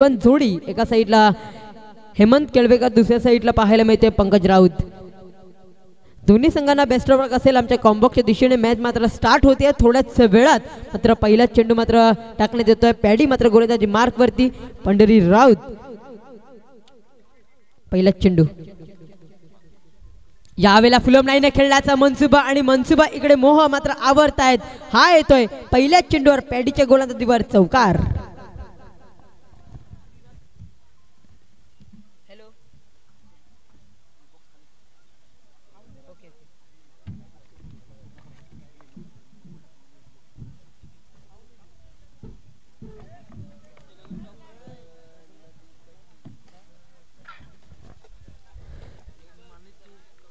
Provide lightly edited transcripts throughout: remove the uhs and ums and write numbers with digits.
पण जोडी एका साईडला हेमंत केळवेकर, दुसऱ्या साईडला पाहायला मिळते पंकज राऊत। दोन्ही संघांना बेस्ट ऑफ लक असेल। आमच्या कॉम्बॉक्सच्या दिशेने मॅच मात्र स्टार्ट होते थोड्याच वेळात। मात्र पहिला चेंडू मात्र टाकण्यात येतोय, पॅडी मात्र गोलंदाजी मार्क वरती पंढरी राऊत। पहिला चेंडू यावेळेला फुलम लाईनने खेळण्याचा मनसुबा आणि मनसुबा इकडे मोह मात्र आवरतायत। हा येतोय पहिल्या चेंडूवर पॅडीच्या गोलंदाजीवर चौकार।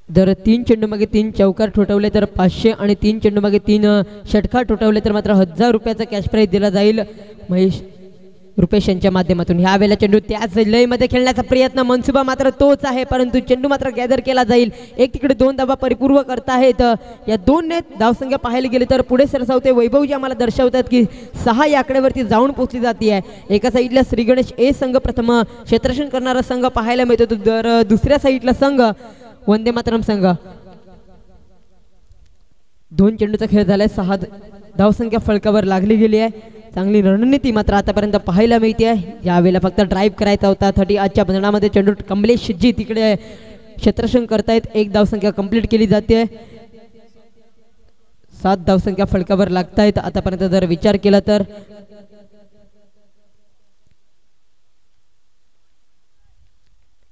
जर 3 चेंडू मागे 3 चौकार ठोठवले तर 500 आणि 3 चेंडू मागे 3 षटकार ठोठवले तर मात्र 1000 रुपयाचा कॅश प्राइज दिला जाईल महेश रुपेश यांच्या माध्यमातून। ह्या वेळेला चेंडू त्याच लयमध्ये खेळण्याचा प्रयत्न मनसुबा मात्र तोच आहे, परंतु चेंडू मात्र गॅदर केला जाईल। एक तिकडे 2 धावा परिपूर्ण करतायत। या 2 ने धावसंख्या पाहायला गेले तर पुढे सरसावते वैभवजी आम्हाला दर्शवतात की 6 या आकड्यावरती जाऊन पोहोचली जाते आहे। एका साईडला श्री गणेश ए संघ प्रथम क्षेत्ररक्षण करणारा संघ पाहायला मिळतो, तर दुसऱ्या साईडला संघ वंदे मातरम संघ। 2 चेंडूचा खेळ झालाय, 6 धावसंख्या फलकावर लागली गेली आहे। चांगली रणनीती मात्र आतापर्यंत पाहायला मिळते आहे। यावेळेला फक्त ड्राईव्ह करायचा होता। 30 आजच्या बंधनामध्ये चेंडू कमलेश जी तिकडे क्षेत्ररक्षण करतायत। 1 धावसंख्या कंप्लीट केली जाते, 7 धावसंख्या फलकावर लागतायत आतापर्यंत जर विचार केला तर।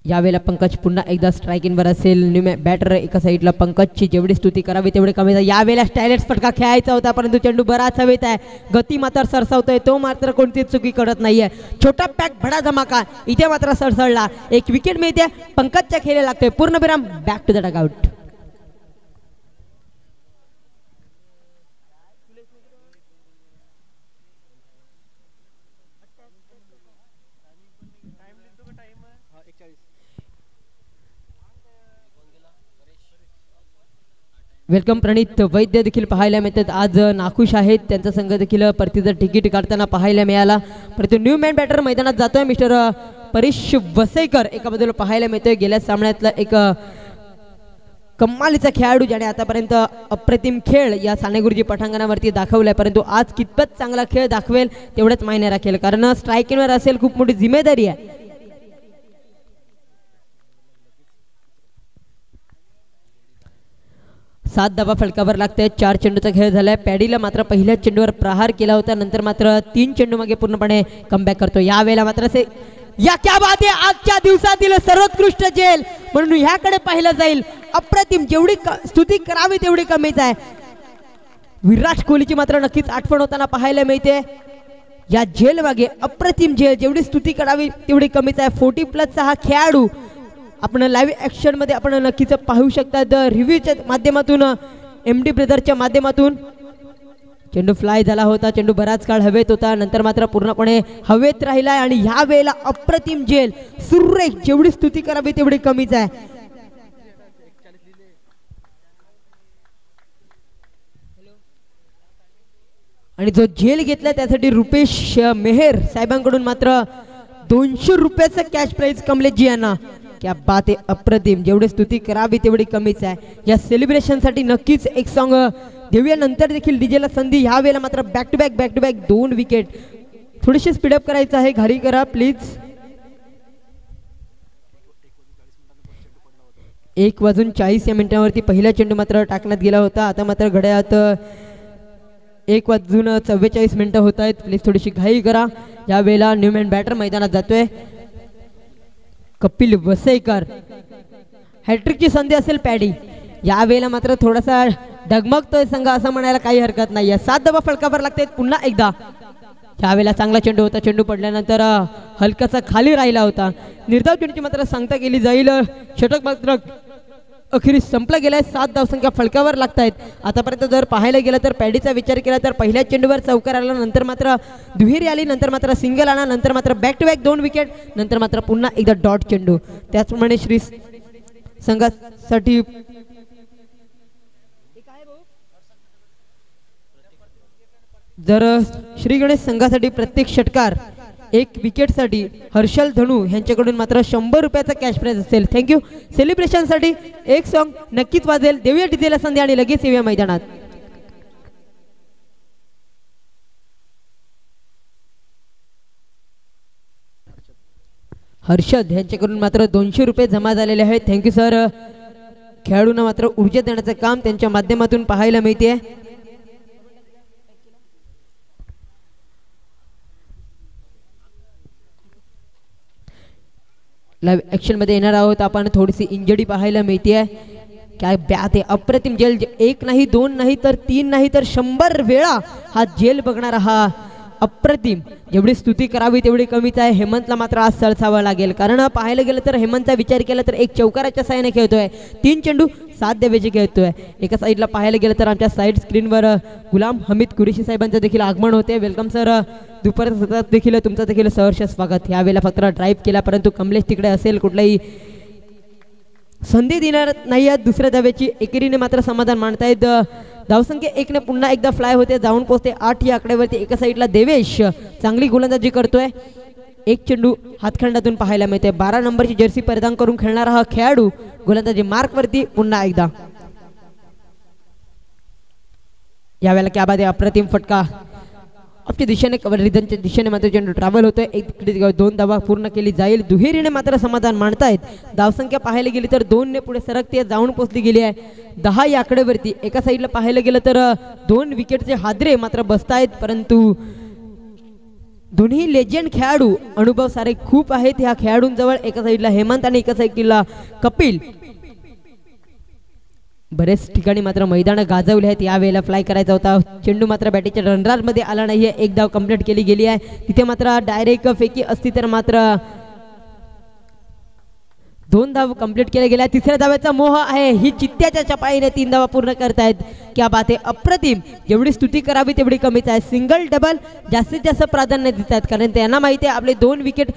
यावेळेला पंकज पुन्हा एकदा स्ट्रायकिंगवर असेल। न्यू बॅटर एका साईडला पंकजची जेवढी स्तुती करावी तेवढे कमी। यावेळेला स्टायलेट्स फटका खेळायचा होता, परंतु चेंडू बराच हवेत आहे। गती मात्र सरसावतोय, तो मात्र कोणतीच चुकी करत नाहीये। छोटा पॅक बडा धमाका इथे मात्र सरसळला। एक विकेट मिळते, पंकजच्या खेळला लागतोय पूर्णविराम। Back to the dugout. Welcome Pranit Vaidya देखील पाहायला मिळतात, आज नाखुश आहेत। त्यांचा संघ देखील परतीचं तिकीट काढताना पाहायला मिळाला, परंतु न्यू मॅन बॅटर मैदानात जातोय मिस्टर परेश वसईकर एका बाजूला पाहायला मिळतोय। गेल्या सामन्यातला एक कमालीचा खेळाडू ज्याने आतापर्यंत अप्रतिम खेळ या सानेगुरुजी पटांगणावरती दाखवलाय, परंतु आज कितपत चांगला खेळ दाखवेल तेवढंच मायने राखेल, कारण स्ट्रायकिंगवर असेल खूप मोठी जिम्मेदारी आहे। 7 धावा फलकावर लागते। 4 चेंडूचा खेळ झालाय। पॅडीला मात्र पहिल्या चेंडूवर प्रहार केला होता, नंतर मात्र 3 चेंडू मागे पूर्णपणे कमबॅक करतो। यावेळेला मात्र या क्या बात आहे, आजच्या दिवसातील सर्वोत्कृष्ट जेल म्हणून ह्याकडे पाहिलं जाईल। अप्रतिम, जेवढी स्तुती करावी तेवढी कमीच आहे। विराट कोहलीची मात्र नक्कीच आठवण होताना पाहायला मिळते। या जेल मागे अप्रतिम जेल, जेवढी स्तुती करावी तेवढी कमीच आहे। 40+ हा खेळाडू आपण लाईव्ह ॲक्शन मध्ये आपण नक्कीच पाहू शकता। रिव्ह्यूच्या माध्यमातून MD ब्रदरच्या माध्यमातून चेंडू फ्लाय झाला होता, चेंडू बराच काळ हवेत होता, नंतर मात्र पूर्णपणे हवेत राहिलाय आणि ह्या वेळेला अप्रतिम जेल सुरेख, जेवढी स्तुती करावी तेवढी कमीच आहे। आणि जो जेल घेतला त्यासाठी रुपेश मेहर साहेबांकडून मात्र 200 रुपयाचा कॅश प्राइज कमलेशजी यांना। क्या बात आहे, अप्रतिम, जेवढी स्तुती करावी तेवढी कमीच आहे। या सेलिब्रेशन साठी नक्कीच एक सॉन्ग देऊया, नंतर देखील डीजेला संधी। ह्या वेळेला मात्र बॅक टू बॅक 2 विकेट। थोडीशी स्पीडअप करायचं आहे, घारी करा प्लीज। 1:40 या मिनिटांवरती पहिला चेंडू मात्र टाकण्यात गेला होता। आता मात्र घड्याळात 1:44 मिनिटं होत आहेत, प्लीज थोडीशी घाई करा। या वेळेला न्यूमॅन बॅटर मैदानात जातोय कपिल वसईकर। हॅट्रिकची संधी असेल पॅडी। या वेळेला मात्र थोडासा डगमगतोय संघ असं म्हणायला काही हरकत नाहीये। 7 धावा फलकावर लागतात पुन्हा एकदा। यावेळेला चांगला चेंडू होता, चेंडू पडल्यानंतर हलकासा खाली राहिला होता। निर्धाव चेंडूची मात्र सांगता केली जाईल। षटक मात्र अखेरीस संपला गेलाय। 7 धावसंख्या फलकावर लागतायत। आतापर्यंत जर पाहायला गेलं तर पॅडीचा विचार केला तर पहिल्या चेंडूवर चौकार आला, नंतर मात्र दुहेरी आली, नंतर मात्र सिंगल आला, नंतर मात्र बॅक टू बॅक 2 विकेट, नंतर मात्र पुन्हा एकदा डॉट चेंडू। त्याचप्रमाणे श्री संघासाठी जर श्री गणेश संघासाठी प्रत्येक षटकार एक विकेटसाठी हर्षल धनू यांच्याकडून मात्र 100 रुपयाचा कॅश प्राइज असेल. थँक्यू. सेलिब्रेशनसाठी एक सॉन्ग नक्कीच वाजेल. देऊया डीजेला संधी आणि लगेच येऊया मैदानात. हर्षद यांच्याकडून मात्र 200 रुपये जमा झालेले आहेत. Thank you sir. खेळाडूंना मात्र ऊर्जा देण्याचं काम त्यांच्या माध्यमातून पाहायला मिळते. लाईव्ह ऍक्शन मध्ये येणार आहोत आपण. थोडीशी इंजरी पाहायला मिळते. काय बॅट आहे. अप्रतिम जेल. एक नाही दोन नाही तर तीन नाही तर 100 वेळा हा जेल बघणारा हा अप्रतिम. जेवढी स्तुती करावी तेवढी कमीच आहे. हेमंतला मात्र आज सळसावं लागेल, कारण पाहायला गेलं तर हेमंतचा विचार केला तर एक चौकाराच्या साहाय्याने खेळतोय. 3 चेंडू 7 धावेचे खेळतोय. एका साईडला पाहायला गेलं तर आमच्या साईड स्क्रीनवर गुलाम हमीद कुरेशी साहेबांचं देखील आगमन होते. Welcome sir. दुपारच्या सत्रात देखील तुमचं देखील सहर्ष स्वागत. यावेळेला फक्त ड्राईव्ह केला, परंतु कमलेश तिकडे असेल, कुठलाही संधी देणार नाही आहेत दुसऱ्या धावेची. एकेरीने मात्र समाधान मानतायत. धावसंख्या 1 ने पुन्हा एकदा फ्लाय होते, जाऊन पोहोचते 8 या आकड्यावरती. एका साईडला देवेश चांगली गोलंदाजी करतोय. एक चेंडू हातखंडातून पाहायला मिळते. 12 नंबरची जर्सी परिधान करून खेळणारा हा खेळाडू गोलंदाजी मार्कवरती पुन्हा एकदा. यावेळेला क्या बाद आहे. अप्रतिम फटका आपल्या दिशेने रिदनच्या दिशेने मात्र चेंडू ट्रॅव्हल होतोय. एक 2 धावा पूर्ण केली जाईल. दुहेरीने मात्र समाधान मानतायत. धावसंख्या पाहायला गेली तर 2 ने पुढे सरकते, जाऊन पोहोचली गेली आहे 10 या आकड्यावरती. एका साईडला पाहायला गेलं तर 2 विकेटचे हादरे मात्र बसतायत, परंतु दोन्ही लेजेंड खेळाडू अनुभव सारे खूप आहेत ह्या खेळाडूंजवळ. एका साईडला हेमंत आणि एका साईडला कपिल. बरेच ठिकाणी मात्र मैदान गाजवले आहेत. यावेळेला फ्लाय करायचा होता. चेंडू मात्र बॅटीच्या रनराजमध्ये आला नाहीये. एक धाव कंप्लीट केली गेली आहे. तिथे मात्र डायरेक्ट फेकी असती तर मात्र 2 धाव कंप्लीट केल्या गेल्या. तिसऱ्या धाव्याचा मोह आहे. ही चित्त्याच्या चपाईने 3 धावा पूर्ण करतायत. क्या बात आहे. अप्रतिम. जेवढी स्तुती करावी तेवढी कमीच आहे. सिंगल डबल जास्तीत जास्त प्राधान्य देत आहेत, कारण त्यांना माहिती आहे आपले 2 विकेट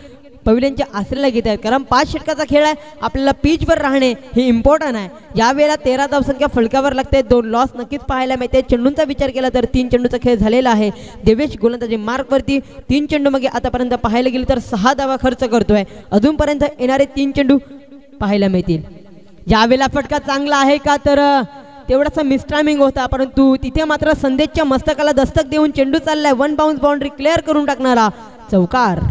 पविलियनच्या आश्रयाला घेत आहेत, कारण 5 षटकाचा खेळ आहे. आपल्याला पिचवर राहणे हे इम्पॉर्टंट आहे. यावेळेला 13 धावसंख्या फलकावर लागते. 2 लॉस नक्कीच पाहायला मिळते. चेंडूंचा विचार केला तर 3 चेंडूचा खेळ झालेला आहे. देवेश गोलंदाजी मार्कवरती 3 चेंडू मागे आतापर्यंत पाहायला गेले तर 6 धावा खर्च करतोय. अजूनपर्यंत येणारे 3 चेंडू पाहायला मिळतील. यावेळेला फटका चांगला आहे का तर तेवढासा मिसटायमिंग होता, परंतु तिथे मात्र संदेशच्या मस्तकाला दस्तक देऊन चेंडू चाललाय. 1 बाउन्स बाउंड्री क्लिअर करून टाकणारा चौकार.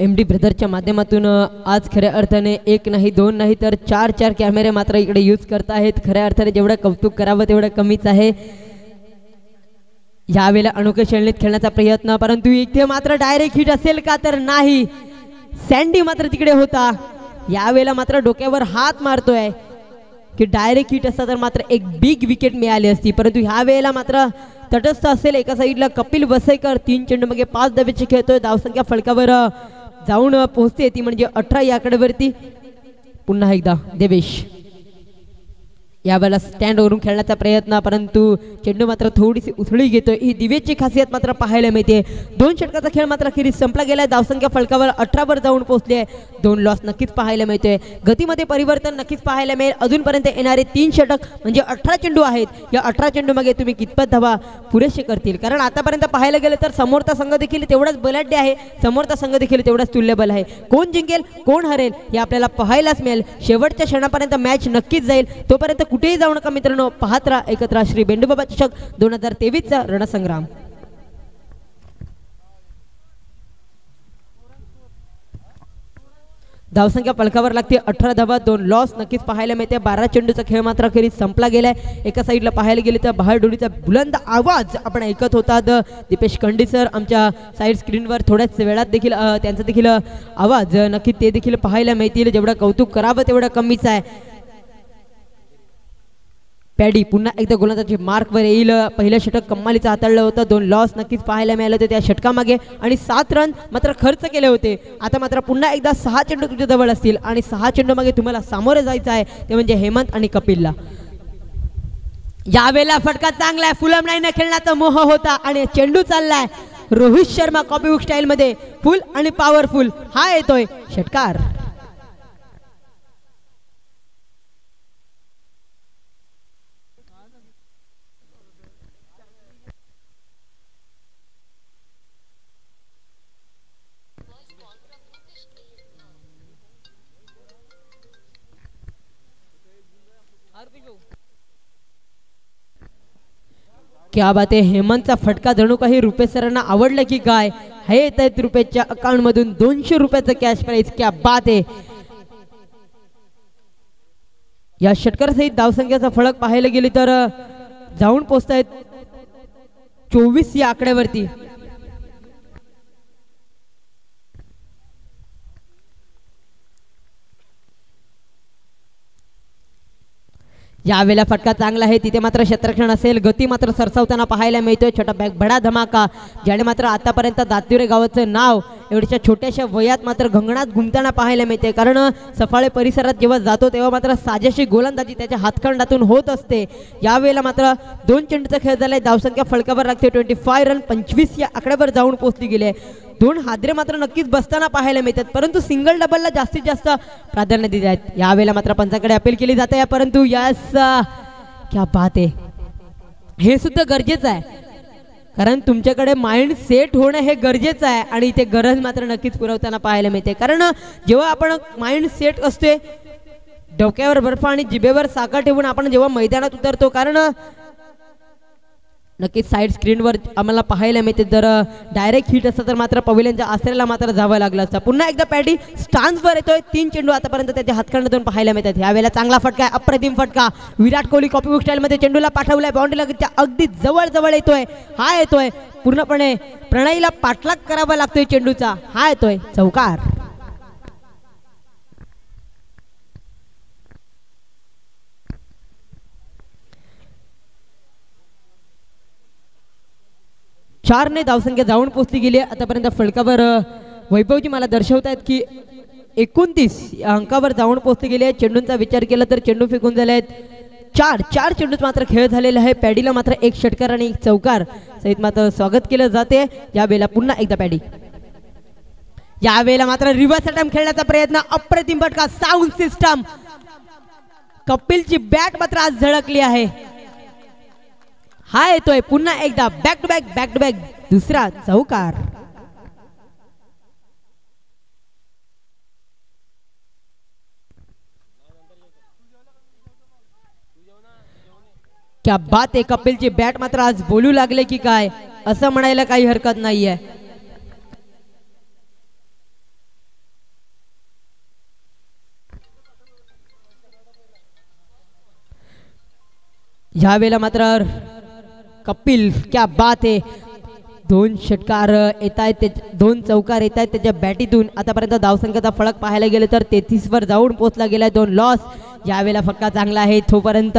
MD ब्रदरच्या माध्यमातून आज खऱ्या अर्थाने 1 नाही 2 नाही तर 4 कॅमेरे मात्र इकडे यूज करत आहेत. खऱ्या अर्थाने जेवढं कौतुक करावं तेवढं कमीच आहे. यावेळेला अनोख्या शैलीत खेळण्याचा प्रयत्न, परंतु इथे मात्र डायरेक्ट हिट असेल का तर नाही. सँडी मात्र तिकडे होता. यावेळेला मात्र डोक्यावर हात मारतोय की डायरेक्ट हिट असता तर मात्र एक बिग विकेट मिळाली असती, परंतु ह्या वेळेला मात्र तटस्थ असेल. एका साईडला कपिल वसईकर 3 चेंडू मागे 5 धावेची खेळतोय. धावसंख्या फलकावर जाऊन पोहोचते ती म्हणजे 18 या आकड्यावरती. पुन्हा एकदा देवेश यावेळेला स्टँडवरून खेळण्याचा प्रयत्न, परंतु चेंडू मात्र थोडीशी उथळी घेतोय. ही दिवेशची खासियत मात्र पाहायला मिळते. 2 षटकाचा खेळ मात्र अखेरीस संपला गेलाय. धावसंख्या फलकावर 18 वर जाऊन पोहोचली आहे. 2 लॉस नक्कीच पाहायला मिळतोय. गतीमध्ये परिवर्तन नक्कीच पाहायला मिळेल. अजूनपर्यंत येणारे 3 षटक म्हणजे 18 चेंडू आहेत. या 18 चेंडू मागे तुम्ही कितपत धावा पुरेसे करतील, कारण आतापर्यंत पाहायला गेलं तर समोरचा संघ देखील तेवढाच बलाढ्य आहे, समोरचा संघ देखील तेवढाच तुल्यबल आहे. कोण जिंकेल कोण हरेल हे आपल्याला पाहायलाच मिळेल. शेवटच्या क्षणापर्यंत मॅच नक्कीच जाईल. तोपर्यंत कुठेही जाऊ नका मित्रांनो. पाहत राहा एकत्र श्री बेंडूबाबा चषक 2023चा रणसंग्राम. धावसंख्या फलकावर लागते 18 धावा, 2 लॉस नक्कीच पाहायला मिळते. 12 चेंडूचा खेळ मात्र अखेरीस संपला गेलाय. एका साईडला पाहायला गेले तर बहारडोलीचा बुलंद आवाज आपण ऐकत होतात. दीपेश कंडी सर आमच्या साईड स्क्रीनवर थोड्याच वेळात देखील त्यांचा देखील आवाज नक्की ते देखील पाहायला मिळतील. जेवढं कौतुक करावं तेवढं कमीच आहे. पॅडी पुन्हा एकदा गोलंदाजी मार्कवर येईल. पहिलं षटक कमालीचं हाताळलं होतं. 2 लॉस नक्कीच पाहायला मिळाले होते त्या षटकामागे आणि 7 रन मात्र खर्च केले होते. आता मात्र पुन्हा एकदा 6 चेंडू तुमच्या जवळ असतील आणि 6 चेंडू मागे तुम्हाला सामोरे जायचं आहे, ते म्हणजे हेमंत आणि कपिलला. यावेळेला फटका चांगला आहे, फुलम नाही खेळण्याचा मोह होता आणि चेंडू चाललाय रोहित शर्मा कॉपीबुक स्टाईल मध्ये फुल आणि पॉवरफुल. हा येतोय षटकार. क्या बात आहे, हेमंतचा फटका जणू काही रुपेश सरांना आवडलं की काय. हे येत आहेत रुपेशच्या अकाउंट मधून 200 रुपयाचं कॅश प्राइज. क्या बात आहे. या षटकारासहित धावसंख्येचा फलक पाहायला गेली तर जाऊन पोहोचतायत 24 या आकड्यावरती. यावेळेला फटका चांगला आहे, तिथे मात्र क्षेत्ररक्षण असेल, गती मात्र सरसावताना पाहायला मिळतोय. छोटा बॅग बडा धमाका, ज्याने मात्र आतापर्यंत दातिवरे गावाचं नाव एवढ्या छोट्याशा वयात मात्र घंगणात घुमताना पाहायला मिळते. कारण सफाळे परिसरात जेव्हा जातो तेव्हा मात्र साजेशी गोलंदाजी त्याच्या हातखंडातून होत असते. यावेळेला मात्र 2 चेंडूचा खेळ झालाय, धावसंख्या फलकावर लागते 25 रन. 25 या आकड्यावर जाऊन पोहोचली गेली. 2 हादरे मात्र नक्कीच बसताना पाहायला मिळतात, परंतु सिंगल डबलला जास्तीत जास्त प्राधान्य दिले आहेत. यावेळेला मात्र पंचाकडे अपील केली जाते, परंतु यास क्या बात आहे, हे सुद्धा गरजेचं आहे. कारण तुमच्याकडे माइंड सेट होणं हे गरजेचं आहे आणि इथे गरज मात्र नक्कीच पुरवताना पाहायला मिळते. कारण जेव्हा आपण माइंड सेट असते, डोक्यावर बर्फ आणि जिभेवर साखर ठेवून आपण जेव्हा मैदानात उतरतो, कारण नक्कीच साईड स्क्रीनवर आम्हाला पाहायला मिळते. जर डायरेक्ट हिट असतं तर मात्र पवेलियनच्या आसऱ्याला मात्र जावं लागलं असतं. पुन्हा एकदा पॅडी स्टान्सवर येतोय. 3 चेंडू आतापर्यंत त्याच्या हातखंडातून पाहायला मिळतात. यावेळेला चांगला फटका आहे, अप्रतिम फटका. विराट कोहली कॉपीबुक स्टाईलमध्ये चेंडूला पाठवलाय, बाउंड्रीला अगदी जवळ जवळ येतोय. हा येतोय पूर्णपणे प्रणयीला पाठलाग करावा लागतोय चेंडूचा. हा येतोय चौकार. चारने धावसंख्या जाऊन पोहोचली गेली. आतापर्यंत फलकावर वैभवजी मला दर्शवतायत की 29 अंकावर जाऊन पोहोचले गेले. चेंडूंचा विचार केला तर चेंडू फेकून झाले आहेत 4 चेंडूत मात्र खेळ झालेला आहे. पॅडीला मात्र 1 षटकार आणि 1 चौकार सहित मात्र स्वागत केलं जाते. यावेळेला पुन्हा एकदा पॅडी. यावेळेला मात्र रिव्हर्स अटेम्प्ट खेळण्याचा प्रयत्न, अप्रतिम फटका. साऊंड सिस्टम, कपिलची बॅट मात्र आज झळकली आहे. हा येतोय पुन्हा एकदा बॅक टू बॅक दुसरा चौकार. क्या बात आहे, कपिलची बॅट मात्र आज बोलू लागले की काय असं म्हणायला काही हरकत नाहीये. यावेळेला मात्र कपिल, क्या बात आहे, 2 षटकार येत आहेत, 2 चौकार येत आहेत त्याच्या बॅटीतून. आतापर्यंत धावसंख्येचा फलक पाहायला गेले तर 33 वर जाऊन पोहोचला गेलाय. 2 लॉस. यावेळेला फटका चांगला आहे, तोपर्यंत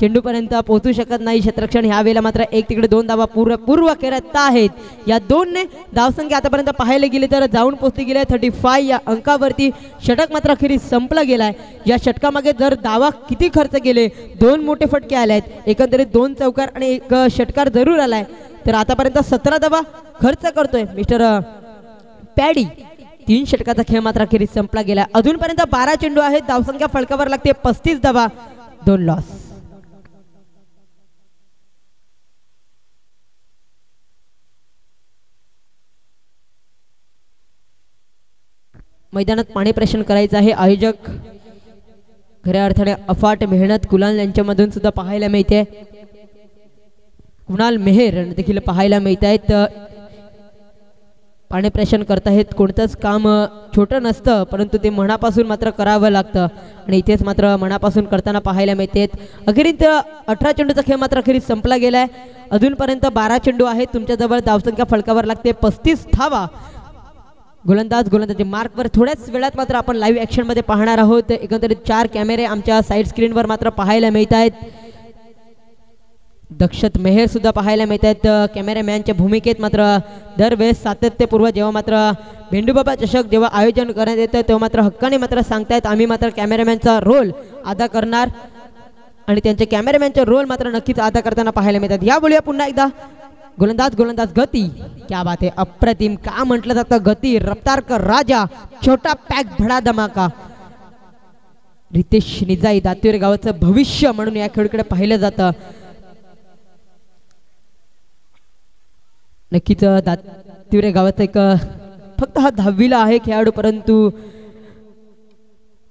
चेंडूपर्यंत पोहोचू शकत नाही क्षेत्ररक्षण. यावेळेला मात्र 1 तिकडे 2 धावा पूर्व करत आहेत. या 2ने धावसंख्या आतापर्यंत पाहायला गेली तर जाऊन पोहोचली गेली 35 या अंकावरती. षटक मात्र अखेरीस संपला गेलाय. या षटकामागे जर धावा किती खर्च केले, 2 मोठे फटके आले आहेत, एकंदरीत 2 चौकार आणि 1 षटकार जरूर आलाय, तर आतापर्यंत 17 धावा खर्च करतोय मिस्टर पॅडी. 3 षटकाचा खेळ मात्र अखेरीस संपला गेला. अजूनपर्यंत 12 चेंडू आहेत, धावसंख्या फलकावर लागते 35 धावा, 2 लॉस. मैदानात पाणी प्रेषण करायचं आहे. आयोजक खऱ्या अर्थाने अफाट मेहनत कुणाल यांच्यामधून सुद्धा पाहायला मिळते. कुणाल मेहर देखील पाहायला मिळत आहेत, पाणी प्रेषण करतायत. कोणतंच काम छोटं नसतं, परंतु ते मनापासून मात्र करावं लागतं आणि इथेच मात्र मनापासून करताना पाहायला मिळते. अखेरीत 18 चेंडूचा खेळ मात्र अखेरीस संपला गेलाय. अजूनपर्यंत 12 चेंडू आहेत तुमच्याजवळ, धावसंख्या फलकावर लागते 35 धावा. गोलंदाजी मार्कवर थोड्याच वेळात मात्र आपण लाईव्ह ॲक्शन मध्ये पाहणार आहोत. एकंदरीत 4 कॅमेरे आमच्या साईड स्क्रीनवर मात्र पाहायला मिळत आहेत. दक्षत मेहर सुद्धा पाहायला मिळत आहेत कॅमेरामॅनच्या भूमिकेत. मात्र दरवेळेस सातत्यपूर्व जेव्हा मात्र भेंडूबाबा चषक जेव्हा आयोजन करण्यात येतं तेव्हा मात्र हक्काने मात्र सांगतायत आम्ही मात्र कॅमेरामॅनचा रोल अदा करणार. आणि त्यांच्या कॅमेरामॅनचा रोल मात्र नक्कीच अदा करताना पाहायला मिळतात. या बोलूया पुन्हा एकदा गोलंदाज गती. क्या बात आहे, अप्रतिम. का म्हटलं जातं गती, रफ्तार का राजा, छोटा पॅक भडा धमाका. रितेश निजाई दातिवरे गावाचं भविष्य म्हणून या खेळाकडे पाहिलं जातं. नक्कीच दातिवरे गावाचं एक फक्त हा 10वीला आहे खेळाडू, परंतु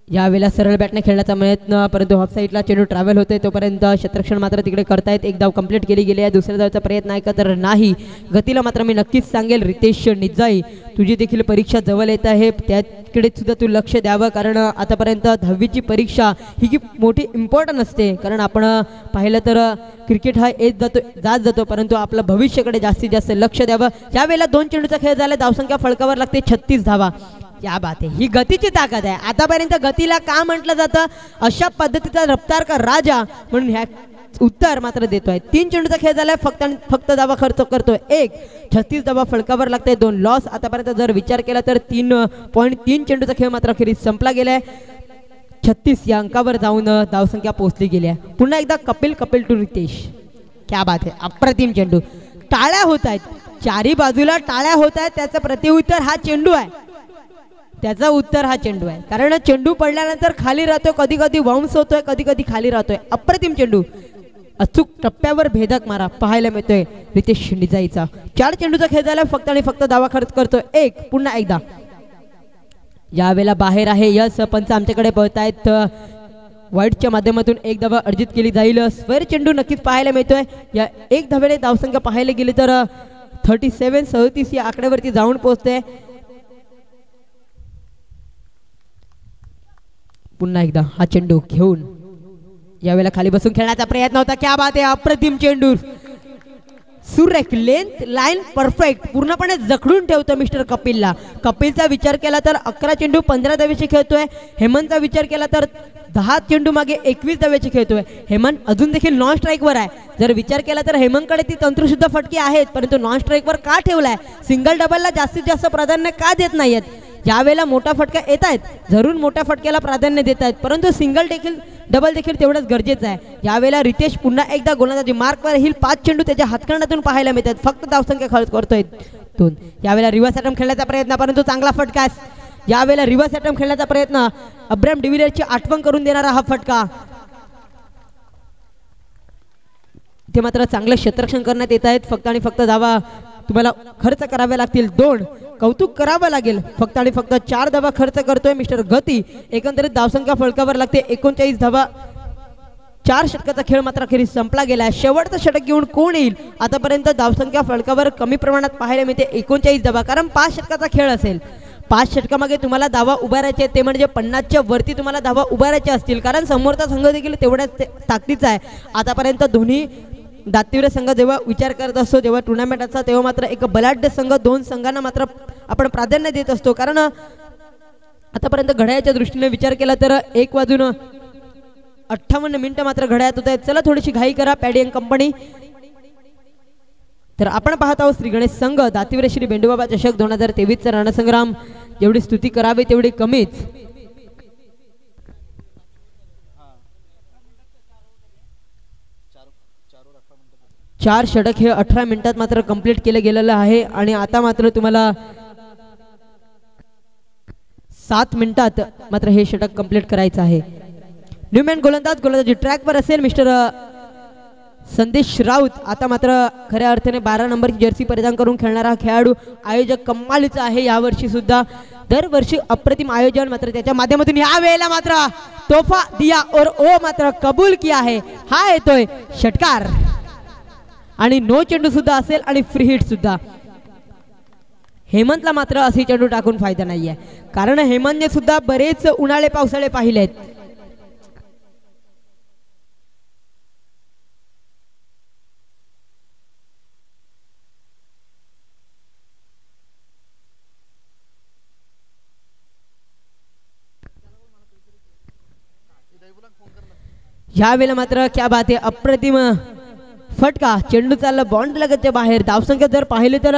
यावेळेला सरळ बॅटने खेळण्याचा प्रयत्न, परंतु ऑफ साईडला चेंडू ट्रॅव्हल होते तोपर्यंत क्षेत्ररक्षण मात्र तिकडे करतायत. एक धाव कंप्लीट केली गेली आहे. दुसऱ्या धावचा प्रयत्न आहे का तर नाही. गतीला मात्र मी नक्कीच सांगेल रितेश निजाई, तुझी देखील परीक्षा जवळ येत आहे, त्याकडे सुद्धा तू लक्ष द्यावं. कारण आतापर्यंत 10वीची परीक्षा ही खूप मोठी इम्पॉर्टंट असते. कारण आपण पाहिलं तर क्रिकेट हा जात जातो, परंतु आपलं भविष्याकडे जास्तीत जास्त लक्ष द्यावं. यावेळेला 2 चेंडूचा खेळ झाला, धावसंख्या फळकावर लागते 36 धावा. क्या बात आहे, ही गतीची ताकद आहे. आतापर्यंत गतीला का म्हटलं जातं, अशा पद्धतीचा रफ्तार का राजा म्हणून ह्या उत्तर मात्र देतोय. 3 चेंडूचा खेळ झालाय, फक्त धावा खर्च करतोय 1. 36 धावा फळकावर लागते, 2 लॉस. आतापर्यंत जर विचार केला तर 3.3 चेंडूचा खेळ मात्र अखेरीस संपला गेलाय. 36 या अंकावर जाऊन धावसंख्या पोहोचली गेली आहे. पुन्हा एकदा कपिल टू रितेश. क्या बात आहे, अप्रतिम चेंडू. टाळ्या होत आहेत, चारी बाजूला टाळ्या होत आहेत. त्याचं प्रत्युत्तर हा चेंडू आहे, त्याचा उत्तर हा चेंडू आहे. कारण चेंडू पडल्यानंतर खाली राहतोय, कधी कधी बाउन्स होतोय, कधी कधी खाली राहतोय. अप्रतिम चेंडू, अचूक टप्प्यावर भेदक मारा पाहायला मिळतोय रितेश निजाईचा. 4 चेंडूचा खेळ झाला, फक्त आणि फक्त धावा खर्च करतोय 1. पुन्हा एकदा यावेळेला बाहेर आहे यस. पंच आमच्याकडे पळतायत, वाईटच्या माध्यमातून 1 धावा अर्जित केली जाईल. स्वर चेंडू नक्कीच पाहायला मिळतोय. या 1 धावेने धावसंख्या पाहायला गेली तर 37 या आकड्यावरती जाऊन पोहोचते. पुन्हा एकदा हा चेंडू घेऊन यावेळेला खाली बसून खेळण्याचा प्रयत्न होता. क्या बात आहे, अप्रतिम चेंडू. सुरेख लेंथ लाईन परफेक्ट, पूर्णपणे जखडून ठेवतो मिस्टर कपिलला. कपिलचा विचार केला तर 11 चेंडू 15 धावेचे खेळतोय. हेमंतचा विचार केला तर 10 चेंडू मागे 21 धावेचे खेळतोय. हेमंत अजून देखील नॉन स्ट्राईकवर आहे. जर विचार केला तर हेमंतकडे ती तंत्रशुद्ध फटके आहेत, परंतु नॉन स्ट्राईकवर का ठेवलाय, सिंगल डबलला जास्तीत जास्त प्राधान्य का देत नाहीयेत. यावेळेला मोठा फटका येत आहेत, जरूर मोठ्या फटक्याला प्राधान्य देत आहेत, परंतु सिंगल देखील डबल देखील तेवढंच गरजेचं आहे. यावेळेला रितेश पुन्हा एकदा गोलंदाजी मार्कवर राहील. 5 चेंडू त्याच्या हातखंडातून पाहायला मिळतात, फक्त धावसंख्या खर्च करतोय 2. यावेळेला रिव्हर्स अटॅम्प्ट खेळण्याचा प्रयत्न, परंतु चांगला फटका. यावेळेला रिव्हर्स अटॅम्प्ट खेळण्याचा प्रयत्न, अब्राहम डिव्हिलियर्सची आठवण करून देणारा हा फटका. ते मात्र चांगलं क्षेत्ररक्षण करण्यात येत आहेत. फक्त आणि फक्त धावा तुम्हाला खर्च करावे लागतील 2. कौतुक करावं लागेल, फक्त आणि फक्त 4 धावा खर्च करतोय मिस्टर गती. एकंदरीत धावसंख्या फळकावर लागते 39 धावा. 4 षटकाचा खेळ मात्र अखेरीस संपला गेला. शेवटचं षटक घेऊन कोण येईल. आतापर्यंत धावसंख्या फळकावर कमी प्रमाणात पाहायला मिळते 39 धावा, कारण 5 षटकाचा खेळ असेल. 5 षटकामागे तुम्हाला धावा उभारायचे, ते म्हणजे 50च्या वरती तुम्हाला धावा उभारायचे असतील, कारण समोरचा संघ देखील तेवढ्याच ताकदीचा आहे. आतापर्यंत दोन्ही दातिवरे संघ जेव्हा विचार करत असतो, जेव्हा टुर्नामेंट असतात, तेव्हा मात्र एक बलाढ्य संघ 2 संघांना मात्र आपण प्राधान्य देत असतो. कारण आतापर्यंत घड्याळाच्या दृष्टीने विचार केला तर 1:58 मिनिटं मात्र घड्याळात होत आहेत. चला थोडीशी घाई करा पॅडियन कंपनी. तर आपण पाहत आहोत श्री गणेश संघ दातिवरे श्री बेंडूबाबा चषक 2023चा रणसंग्राम. जेवढी स्तुती करावी तेवढी कमीच. 4 षटक हे 18 मिनिटात मात्र कंप्लीट केलं गेलेलं आहे. आणि आता मात्र तुम्हाला 7 मिनिटात मात्र हे षटक कंप्लीट करायचं आहे. न्यूमॅन गोलंदाजी ट्रॅकवर असेल मिस्टर संदेश राऊत. आता मात्र खऱ्या अर्थाने 12 नंबरची जर्सी परिधान करून खेळणारा खेळाडू. आयोजक कमालीचा आहे यावर्षी सुद्धा, दरवर्षी अप्रतिम आयोजन. मात्र त्याच्या माध्यमातून या वेळेला मात्र तोफा दिया और ओ मात्र कबूल किया आहे. हा येतोय षटकार आणि नो चेंडू सुद्धा असेल आणि फ्री हिट सुद्धा. हेमंतला मात्र असे चेंडू टाकून फायदा नाहीये, कारण हेमंतने सुद्धा बरेच उन्हाळे पावसाळे पाहिलेत. यावेळेला मात्र क्या बात आहे, अप्रतिम फटका. चेंडू चालला बॉन्ड लगतच्या बाहेर. धावसंख्या जर पाहिले तर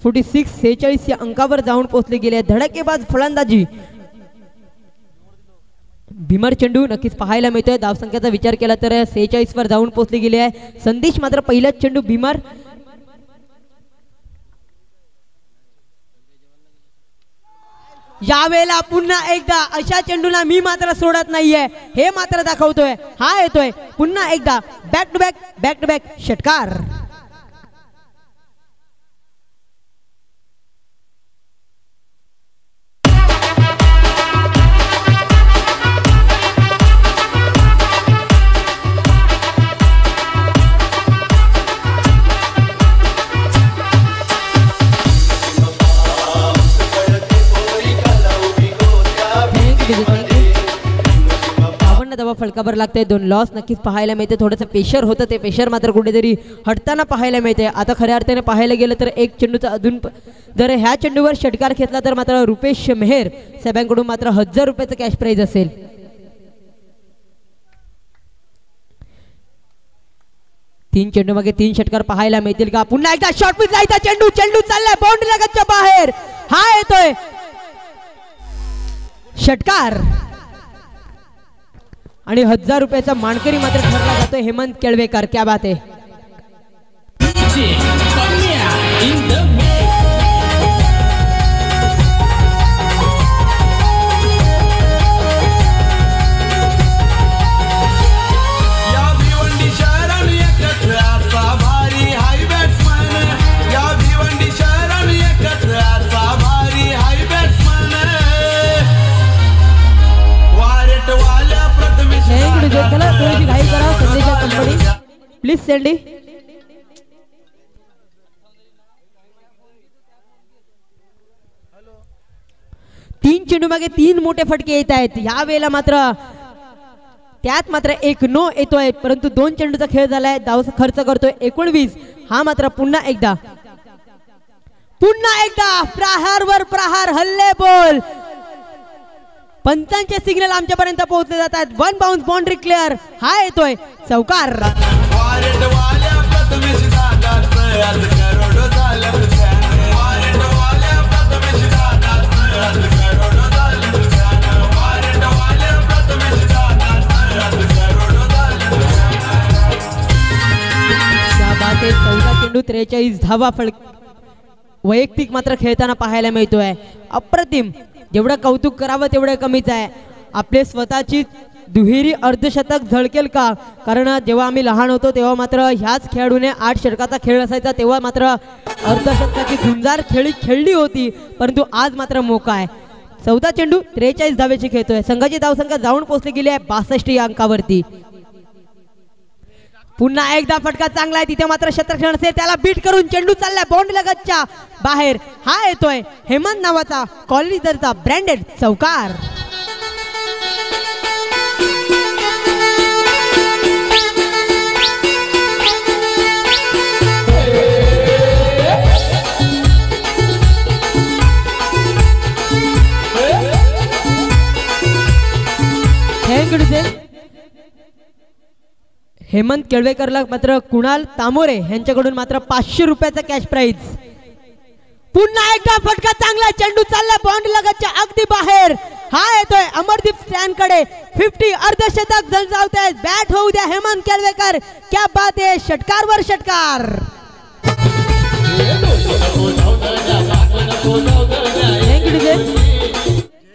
46 या अंकावर जाऊन पोहोचले गेले. धडकेबाज फलंदाजी भीमर चेंडू नक्कीच पाहायला मिळतोय. धावसंख्येचा विचार केला तर 46 वर जाऊन पोहोचली गेली आहे. संदेश मात्र पहिलाच चेंडू भीमर. यावेळेला पुन्हा एकदा अशा चेंडूला मी मात्र सोडत नाहीये हे मात्र दाखवतोय. हा येतोय पुन्हा एकदा बॅक टू बॅक षटकार. धावा फलकावर लागते. 2 लॉस नक्कीच पाहायला मिळते. थोडंसं प्रेशर होतं ते प्रेशर मात्र कुठेतरी हटताना पाहायला मिळते. आता खऱ्या अर्थाने पाहायला गेलं तर एक चेंडूचा अजून जर ह्या चेंडूवर षटकार घेतला तर मात्र रुपेश मेहर साहेबांकडून मात्र 1000 रुपयाचं कॅश प्राइज असेल. तीन चेंडू मागे 3 षटकार पाहायला मिळतील का? पुन्हा एकदा शॉर्ट पिच जायचा चेंडू चाललाय बाउंड्री लगतच्या बाहेर. हा येतोय षटकार आणि 1000 रुपयाचा मानकरी मात्र ठरला जातोय हेमंत केळवेकर. क्या बात आहे. Please sandy. तीन चेंडू मागे 3 मोठे फटके येत आहेत. या वेळेला मात्र त्यात मात्र एक नो येतोय परंतु 2 चेंडूचा खेळ झालाय. धावचा खर्च करतोय 19. हा मात्र पुन्हा एकदा प्रहारवर प्रहार हल्ले बोल. पंचांचे सिग्नल आमच्यापर्यंत पोहोचले जातात. 1 बाउन्स बाउंड्री क्लिअर. हा येतोय चौकार. चेंडू 43 धावा वैयक्तिक मात्र खेळताना पाहायला मिळतोय. अप्रतिम. जेवढं कौतुक करावं तेवढं कमीच आहे. आपले स्वतःची दुहेरी अर्धशतक झळकेल का? कारण जेव्हा आम्ही लहान होतो तेव्हा मात्र ह्याच खेळाडूने 8 षटकाचा खेळ असायचा. तेव्हा मात्र अर्धशतकाची झुंजार खेळली होती परंतु आज मात्र मोका आहे. 14 चेंडू 43 धावेची खेळतोय. संघाची धावसंख्या जाऊन पोहोचली गेली आहे 62 या अंकावरती. पुन्हा एकदा फटका चांगला आहे. तिथे मात्र क्षेत्ररक्षण असेल त्याला बीट करून चेंडू चाललाय बाउंड्री लगतच्या बाहेर. हा येतोय हेमंत नावाचा कॉलेजचा ब्रँडेड चौकार. हेमंत केळवेकरला मात्र कुणाल तामोरे यांच्याकडून मात्र 500 रुपयाचा कॅश प्राइज. पुन्हा एकदा फटका चांगला चेंडू चालला बाउंड्री लगतच्या अगदी बाहेर. हा येतोय अमरदीप स्टॅनकडे 50 अर्धशतक झळझळतायत. बॅट होऊ द्या हेमंत केळवेकर. क्या बात आहे. षटकारवर षटकार.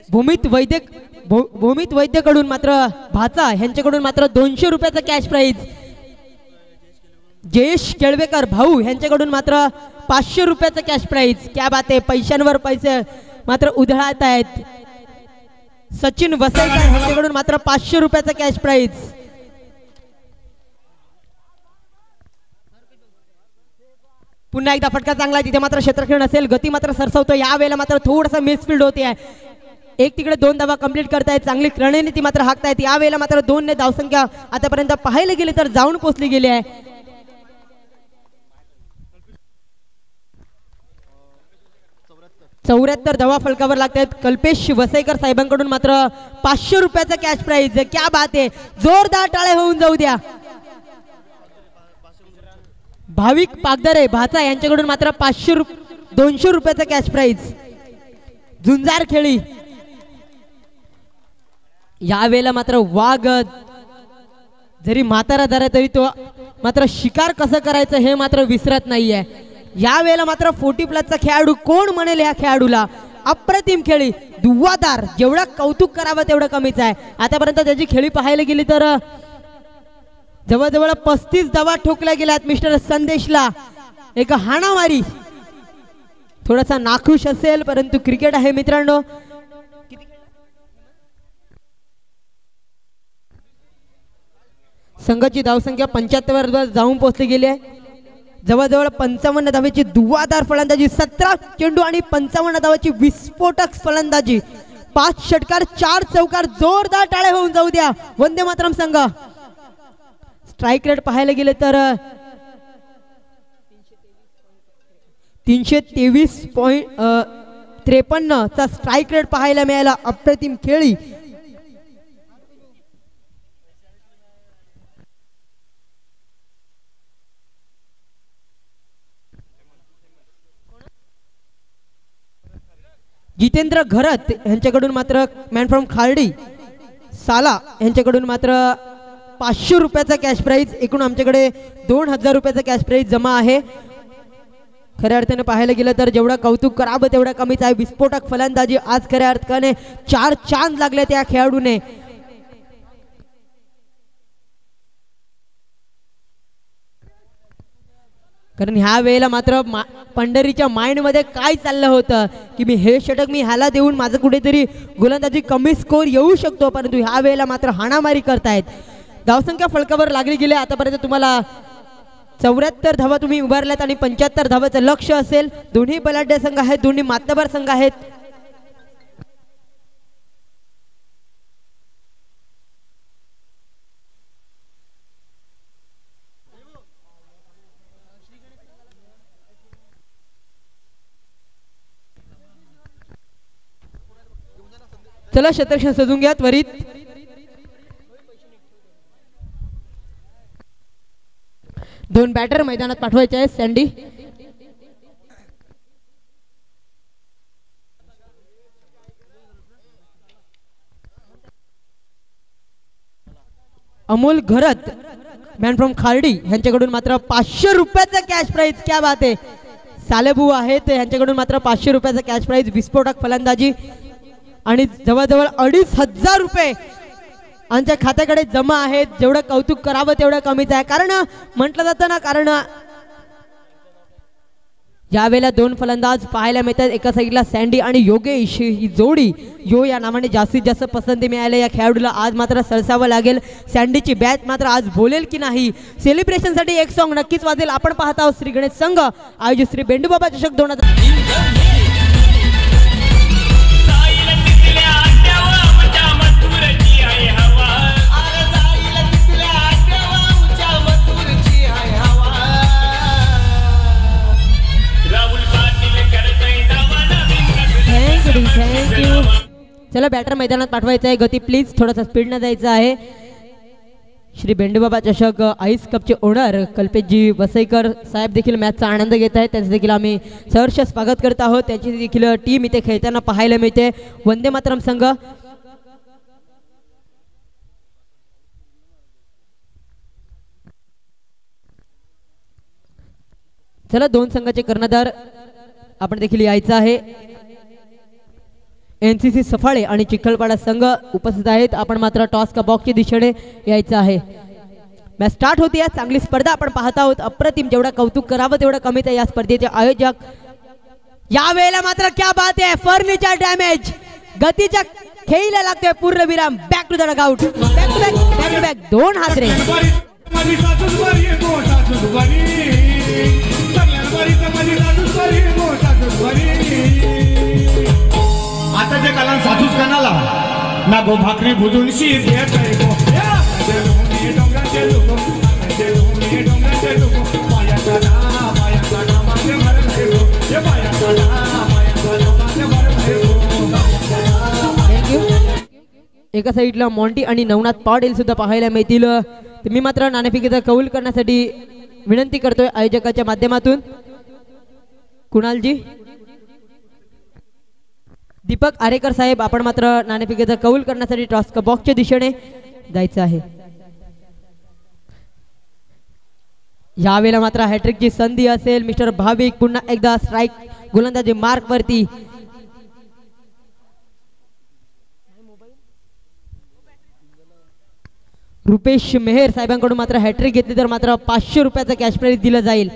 भूमित वैद्यकडून मात्र भाचा यांच्याकडून मात्र 200 रुपयाचा कॅश प्राइज. जयेश केळवेकर भाऊ यांच्याकडून मात्र 500 रुपयाचा कॅश प्राइज. क्या बात आहे. पैशांवर पैसे मात्र उधळत आहेत. सचिन वसईकर यांच्याकडून मात्र 500 रुपयाचा कॅश प्राइज. पुन्हा एकदा फटका चांगला. तिथे मात्र क्षेत्ररक्षण असेल. गती मात्र सरसवतो. या वेळेला मात्र थोडासा मिसफील्ड होते आहे. एक तिकडे 2 धावा कंप्लीट करतायत. चांगली रणनीती मात्र हाकतायत. या वेळेला मात्र 2 ने धावसंख्या आतापर्यंत पाहायला गेली तर जाऊन पोहोचली गेली आहे. चौऱ्याहत्तर धावा फलकावर लागतात. कल्पेश वसईकर साहेबांकडून मात्र 500 रुपयाचा कॅश प्राइज. क्या बात आहे. जोरदार टाळे होऊन जाऊ द्या. भाविक पागदरे भाचा यांच्याकडून मात्र 200 रुपयाचा कॅश प्राइज. झुंजार खेळी. यावेळेला मात्र वाघ जरी म्हातारा झाला तरी तो मात्र शिकार कसं करायचं हे मात्र विसरत नाहीये. यावेळेला मात्र 40+ खेळाडू कोण म्हणेल या खेळाडूला. अप्रतिम खेळी, दुवादार, जेवढं कौतुक करावं तेवढं कमीच आहे. आतापर्यंत त्याची खेळी पाहायला गेली तर जवळजवळ 35 धावा ठोकल्या गेल्यात मिस्टर संदेशला. एक हाणामारी, थोडासा नाखुश असेल परंतु क्रिकेट आहे मित्रांनो. संघाची धावसंख्या 75 वर जाऊन पोहोचली गेली आहे. जवळजवळ 55 धावेची दुवादार फलंदाजी, 17 चेंडू आणि 55 धावाची विस्फोटक फलंदाजी, 5 षटकार 4 चौकार. जोरदार टाळे होऊन जाऊ द्या वंदे मातरम संघ. स्ट्राइक रेट पाहायला गेले तर 323.53 चा स्ट्राइक रेट पाहायला मिळाला. अप्रतिम खेळी. जितेंद्र घरत यांच्याकडून मात्र मॅन फ्रॉम खार्डी साला यांच्याकडून मात्र 500 रुपयाचा कॅश प्राइज. एकूण आमच्याकडे 2000 रुपयाचा कॅश प्राइज जमा आहे. खऱ्या अर्थाने पाहायला गेलं तर जेवढं कौतुक करावं तेवढं कमीच आहे. विस्फोटक फलंदाजी, आज खऱ्या अर्थाने 4 चांद लागले त्या खेळाडूने. कारण ह्या वेळेला मात्र पंढरीच्या माइंड मध्ये काय चाललं होतं की मी हे षटक मी ह्याला देऊन माझं कुठेतरी गोलंदाजी कमी स्कोर येऊ शकतो, परंतु ह्या वेळेला मात्र हाणामारी करतायत. धावसंख्या फलकावर लागली गेली. आतापर्यंत तुम्हाला 74 धावा तुम्ही उभारल्यात आणि 75 धावाचं लक्ष असेल. दोन्ही बलाढ्य संघ आहेत, दोन्ही मातबर संघ आहेत. चला शतरक्षण सजून घ्या त्वरित. दोन बॅटर मैदानात पाठवायचे आहेत. Sandy Amol Gharat man from Khardi यांच्याकडून मात्र 500 रुपयाचा कॅश प्राइज. क्या बात आहे. सालेबू आहेत यांच्याकडून मात्र 500 रुपयाचा कॅश प्राइज. विस्फोटक फलंदाजी आणि जवळजवळ 2500 रुपये आमच्या खात्याकडे जमा आहेत. जेवढं कौतुक करावं तेवढं कमीच आहे. कारण म्हटलं जातं ना, कारण यावेळेला 2 फलंदाज पाहायला मिळतात. एका साईडला सँडी आणि योगेश ही जोडी. यो या नावाने जास्तीत जास्त पसंती मिळाल्या या खेळाडूला. आज मात्र सरसावं लागेल. सँडीची बॅट मात्र आज बोलेल की नाही. सेलिब्रेशन साठी एक सॉन्ग नक्कीच वाजेल. आपण पाहत आहोत श्री गणेश संघ आयोजित श्री बेंडूबाबा चषक 2000. थँक्यू. चला बॅटर मैदानात पाठवायचं आहे. गती प्लीज, थोडासा स्पीड न जायचं आहे. श्री बेंडूबाबा चषक आईस कपचे ओनर कल्पेशजी वसईकर साहेब देखील मॅचचा आनंद घेत आहेत. त्यांचं देखील आम्ही सहर्ष स्वागत करत आहोत. त्यांची देखील टीम इथे खेळताना पाहायला मिळते. वंदे मातरम संघ. चला 2 संघाचे कर्णधार आपण देखील यायचं आहे. एनसीसी सफाळे आणि चिखलपाडा संघ उपस्थित आहेत. आपण मात्र टॉस का बॉक्सच्या दिशेने यायचं आहे. मॅच स्टार्ट होती. या चांगली स्पर्धा आपण पाहत आहोत. अप्रतिम, जेवढा कौतुक करावं तेवढं कमीच आहे. या स्पर्धेचे आयोजक या वेळेला मात्र क्या बात आहे. फर्निचर डॅमेज, गतीच्या खेळीला लागतोय पूर्णविराम. Back to the dugout. Back to back, back to back. 2 हादरे. आता जे काला साधूच कानाला ना गो भाकरी भुजून शी देत आहे गो. एका साईडला मॉन्टी आणि नवनाथ पाटील सुद्धा पाहायला मिळतील. मी मात्र नाणेफेकीचा कौल करण्यासाठी विनंती करतोय आयोजकाच्या माध्यमातून. कुणालजी दीपक आरेकर साहेब आपण मात्र नाणेफेकीचा कौल करण्यासाठी टॉस बॉक्सच्या दिशेने जायचं आहे. यावेळेला मात्र हॅट्रिकची संधी असेल. मिस्टर भाविक पुन्हा एकदा स्ट्राइक गोलंदाजी मार्क वरती. रुपेश मेहर साहेबांकडून मात्र हॅट्रिक घेतली तर मात्र 500 रुपयाचं कॅश प्राइज दिलं जाईल.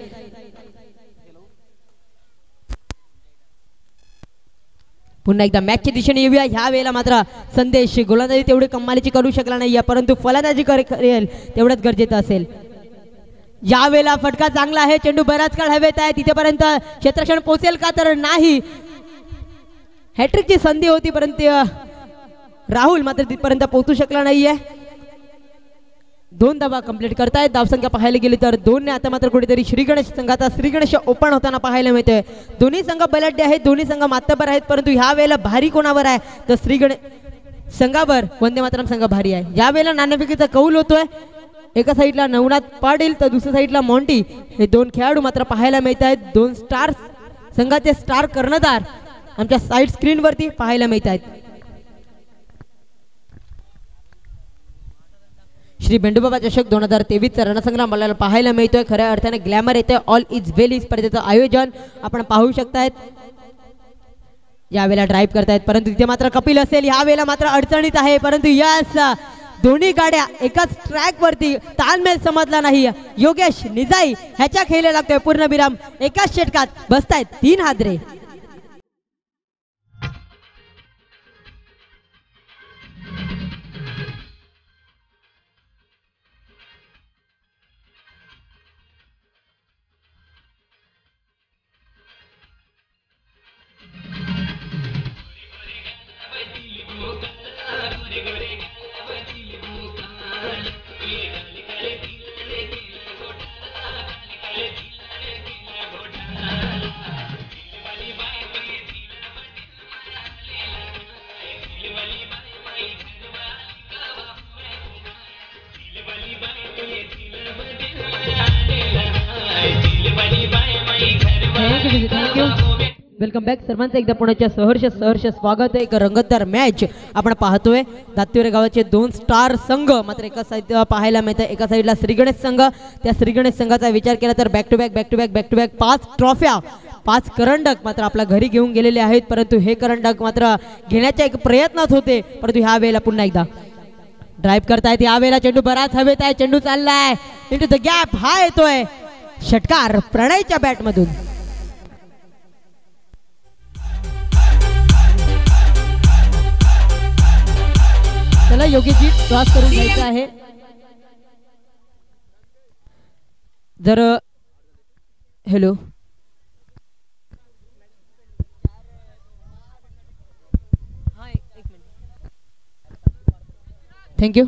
पुन्हा एकदा मॅचच्या दिशेने येऊया. ह्या वेळेला मात्र संदेश गोलंदाजी तेवढी कमालीची करू शकला नाही, परंतु फलंदाजी करेल तेवढंच गरजेचं असेल. या वेळेला फटका चांगला आहे. चेंडू बराच काळ हवेत आहे. तिथेपर्यंत क्षेत्ररक्षण पोहोचेल का तर नाही. हॅट्रिकची संधी होती परंतु राहुल मात्र तिथपर्यंत पोहोचू शकला नाहीये. 2 धावा कंप्लीट करतायत. धावसंख्या पाहायला गेली तर 2 ने आता मात्र कुठेतरी श्रीगणेश संघाचा श्रीगणेश ओपन होताना पाहायला मिळतोय. दोन्ही संघ बलाढ्य आहेत, दोन्ही संघ मातबर आहेत, परंतु ह्या वेळेला भारी कोणावर आहे तर श्रीगणेश संघावर वंदे मातरम संघ भारी आहे. या वेळेला नाणेफेकीचा कौल होतोय. एका साईडला नवनाथ पाटील तर दुसऱ्या साईडला मॉन्टी हे 2 खेळाडू मात्र पाहायला मिळत आहेत. 2 स्टार संघाचे स्टार कर्णधार आमच्या साईड स्क्रीन वरती पाहायला मिळत आहेत. श्री बेंडूबाबा चषक 2023 रणसंग्राम मला पाहायला मिळतोय. खऱ्या अर्थाने ग्लॅमर येते. ऑल इज वेल ही स्पर्धेचं आयोजन आपण पाहू शकतायत. यावेळेला ड्राईव्ह करतायत परंतु तिथे मात्र कपिल असेल. या वेळेला मात्र अडचणीत आहे परंतु यस दोन्ही गाड्या एकाच ट्रॅक वरती तालमेल समजला नाही. योगेश निजाई ह्याच्या खेळले लागतोय पूर्णविराम. एकाच षटकात बसतायत 3 हादरे. वेलकम बॅक सर्वांचं एकदा पुण्याच्या सहर्ष स्वागत आहे. एक रंगतदार मॅच आपण पाहतोय. दातिवरे गावाचे 2 स्टार संघ मात्र एका साईड पाहायला मिळतं. एका साईडला श्रीगणेश संघ. त्या श्रीगणेश संघाचा विचार केला तर बॅक टू बॅक 5 ट्रॉफ्या 5 करंडक मात्र आपल्या घरी घेऊन गेलेले आहेत. परंतु हे करंडक मात्र घेण्याच्या एक प्रयत्नात होते परंतु ह्या वेळेला पुन्हा एकदा ड्राईव्ह करतायत. या वेळेला चेंडू बराच हवेत आहे. चेंडू चाललाय इंटू द गॅप. हा येतोय षटकार प्रणयच्या बॅट मधून. चला योगेशजी क्रॉस करून घ्यायचं आहे. जर हॅलो थँक्यू.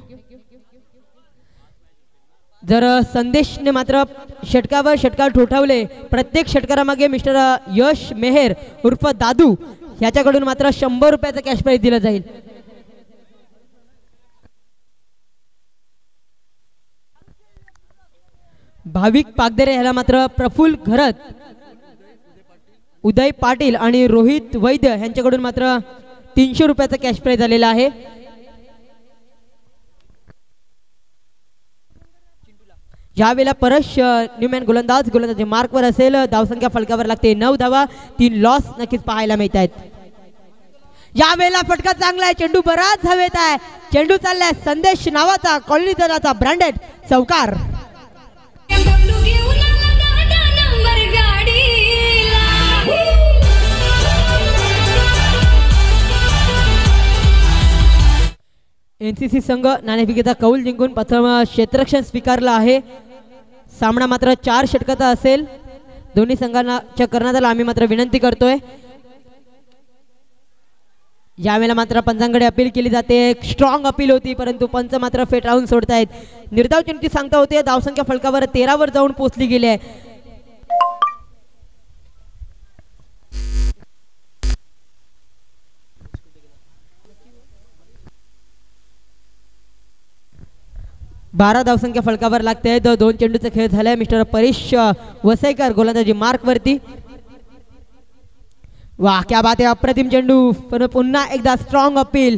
जर संदेशने मात्र षटकावर षटकार ठोठावले. प्रत्येक षटकारामागे मिस्टर यश मेहर उर्फ दादू ह्याच्याकडून मात्र 100 रुपयाचं कॅश प्राइज दिलं जाईल. भाविक पागदेरे ह्याला मात्र प्रफुल्ल घरत, उदय पाटील आणि रोहित वैद्य यांच्याकडून मात्र 300 रुपयाचा कॅश प्राइज आलेला आहे. यावेळेला परश न्यूमॅन गोलंदाजी मार्कवर असेल. धावसंख्या फलकावर लागते 9 धावा. 3 लॉस नक्कीच पाहायला मिळत आहेत. यावेळेला फटका चांगला आहे. चेंडू बराच हवेत आहे. चेंडू चाललाय संदेश नावाचा कॉलनी दलाचा ब्रँडेड चौकार. एनसीसी संघ नाणेफेकीचा कौल जिंकून प्रथम क्षेत्ररक्षण स्वीकारला आहे. सामना मात्र 4 षटकाचा असेल. दोन्ही संघांच्या कर्णधाराला आम्ही मात्र विनंती करतोय. यावेळेला मात्र पंचांकडे अपील केली जाते. एक स्ट्रॉंग अपील होती परंतु पंच मात्र फेट राहून सोडतायत. निर्धाव चिंती सांगता होते. धावसंख्या फलकावर 13 वर जाऊन पोहोचली गेली आहे. बारा धावसंख्या फलकावर लागते. 2 चेंडूचा खेळ झालाय. मिस्टर परेश वसईकर गोलंदाजी मार्क वरती. वाह क्या बात आहे, अप्रतिम चेंडू. पण पुन्हा एकदा स्ट्रॉंग अपील.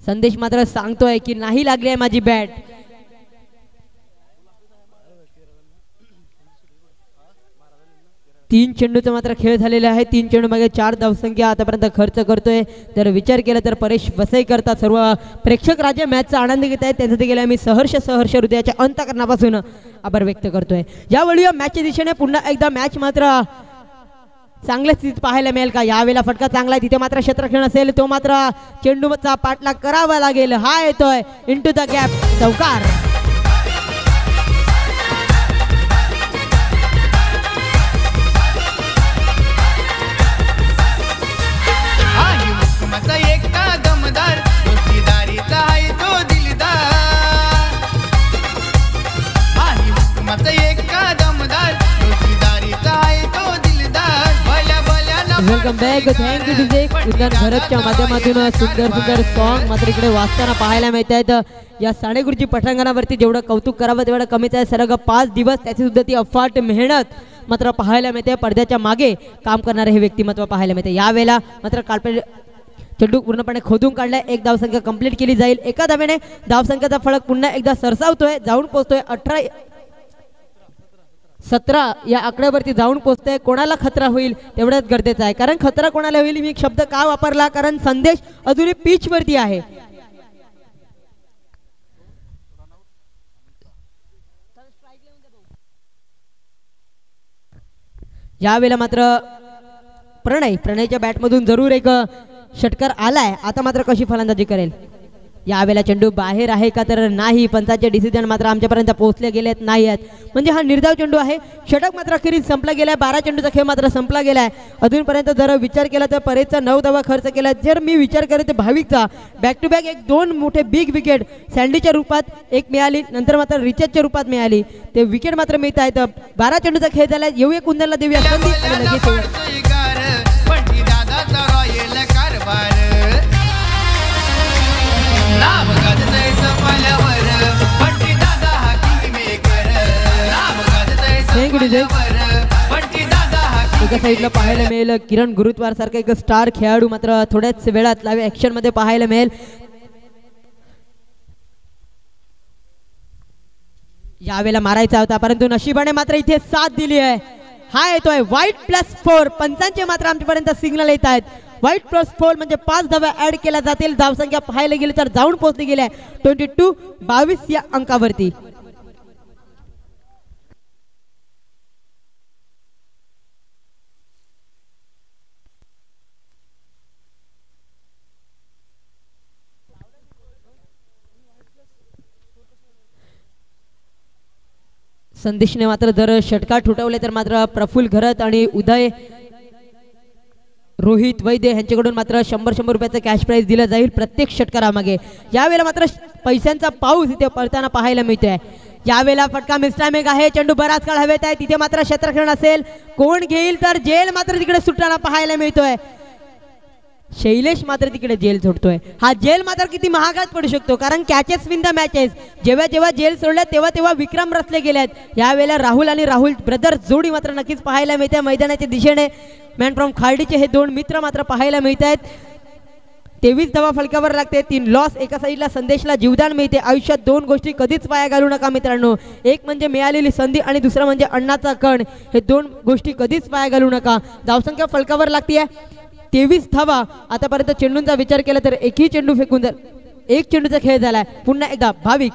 संदेश मात्र सांगतोय की नाही लागली आहे माझी बॅट. तीन चेंडूचा मात्र खेळ झालेला आहे. 3 चेंडू मागे 4 धावसंख्या आतापर्यंत खर्च करतोय. जर विचार केला तर परेश वसई करता सर्व प्रेक्षक राज्य मॅचचा आनंद घेत आहेत. त्यांचं ते गेल्या मी सहर्ष हृदयाच्या अंतःकरणापासून आभार व्यक्त करतोय. यावेळी मॅचच्या दिशेने पुन्हा एकदा मॅच मात्र चांगल्या स्थितीत पाहायला मिळेल का. यावेळेला फटका चांगला आहे, तिथे मात्र क्षेत्ररक्षण असेल, तो मात्र चेंडूचा पाठलाग करावा लागेल. हा येतोय इंटू द गॅप, चौकार. Welcome back. थँक्यू विजय. उद्यान भरतच्या माध्यमातून सुंदर सॉन्ग मात्र इकडे वाचताना पाहायला मिळत आहेत. या साणेगुरुजी पटांगणावरती जेवढं कौतुक करावं तेवढं कमीच आहे. सलग 5 दिवस त्याची सुद्धा ती अफाट मेहनत मात्र पाहायला मिळते. पडद्याच्या मागे काम करणारे हे व्यक्तिमत्व पाहायला मिळते. यावेळेला मात्र काल्पनिक चेंडू पूर्णपणे खोदून काढलाय. 1 धावसंख्या कंप्लीट केली जाईल. एका धावेने धावसंख्येचा फलक पुन्हा एकदा सरसावतोय, जाऊन पोहोचतोय 18-17 या आकड्यावरती जाऊन पोहोचतोय. कोणाला खतरा होईल तेवढंच गरजेचं आहे. कारण खतरा कोणाला होईल मी एक शब्द का वापरला, कारण संदेश अजूनही पिच वरती आहे. यावेळेला मात्र प्रणयच्या बॅटमधून जरूर एक षटकार आलाय. आता मात्र कशी फलंदाजी करेल. यावेळेला चेंडू बाहेर आहे का तर नाही. पंचाचे डिसिजन मात्र आमच्यापर्यंत पोहोचले गेलेत नाही आहेत. म्हणजे हा निर्धाव चेंडू आहे. षटक मात्र अखेरीस संपला गेलाय. 12 चेंडूचा खेळ मात्र संपला गेलाय. अजूनपर्यंत जर विचार केला तर परेशचा 9 धावा खर्च केला. जर मी विचार करते भाविकचा बॅक टू बॅक 1-2 मोठे बिग विकेट सँडीच्या रूपात एक मिळाली, नंतर मात्र रिचार्जच्या रूपात मिळाली. ते विकेट मात्र मिळत आहेत. 12 चेंडूचा खेळ झाला. येऊया कुंदनला देऊया संधी आणि लगेच एका साईडला पाहायला मिळेल किरण गुरुत्वार सारखा एक स्टार खेळाडू मात्र थोड्याच वेळात लाईव्ह ऍक्शन मध्ये पाहायला मिळेल. यावेळेला मारायचा होता परंतु नशिबाने मात्र इथे साथ दिली आहे. हा येतोय white+4. पंचांचे मात्र आमच्यापर्यंत सिग्नल येत आहेत. white+4 म्हणजे 5 धावा ऍड केल्या जातील. धावसंख्या पाहायला गेली तर जाऊन पोहोचली गेली आहे 22 या अंकावरती. संदेशने मात्र जर षटकार ठुठवले तर मात्र प्रफुल्ल घरत आणि उदय रोहित वैद्य यांच्याकडून मात्र 100 रुपयाचं कॅश प्राइज दिलं जाईल प्रत्येक षटकारामागे. यावेळेला मात्र पैशांचा पाऊस इथे पडताना पाहायला मिळतोय. यावेळेला फटका मिसटायमिंग आहे. चेंडू बराच काळ हवेत आहे. तिथे मात्र क्षेत्ररक्षण असेल, कोण घेईल तर जेल मात्र तिकडे सुटताना पाहायला मिळतोय. शैलेश मात्र तिकडे जेल सोडतोय. हा जेल मात्र किती महागात पडू शकतो कारण कॅचेस विन द मॅचेस. जेव्हा जेल सोडले तेव्हा विक्रम रचले गेले आहेत. यावेळेला राहुल आणि राहुल ब्रदर्स जोडी मात्र नक्कीच पाहायला मिळते. मैदानाच्या दिशेने मॅन फ्रॉम खार्डीचे हे 2 मित्र मात्र पाहायला मिळत आहेत. 23 धावा फलकावर लागते, 3 लॉस. एका साईडला संदेशला जीवदान मिळते. आयुष्यात 2 गोष्टी कधीच वाया घालू नका मित्रांनो. एक म्हणजे मिळालेली संधी आणि दुसरा म्हणजे अण्णाचा कण. हे 2 गोष्टी कधीच वाया घालू नका. धावसंख्या फलकावर लागते 23 धावा. आतापर्यंत चेंडूंचा विचार केला तर एकही चेंडू फेकून जर 1 चेंडूचा खेळ झालाय. पुन्हा एकदा भाविक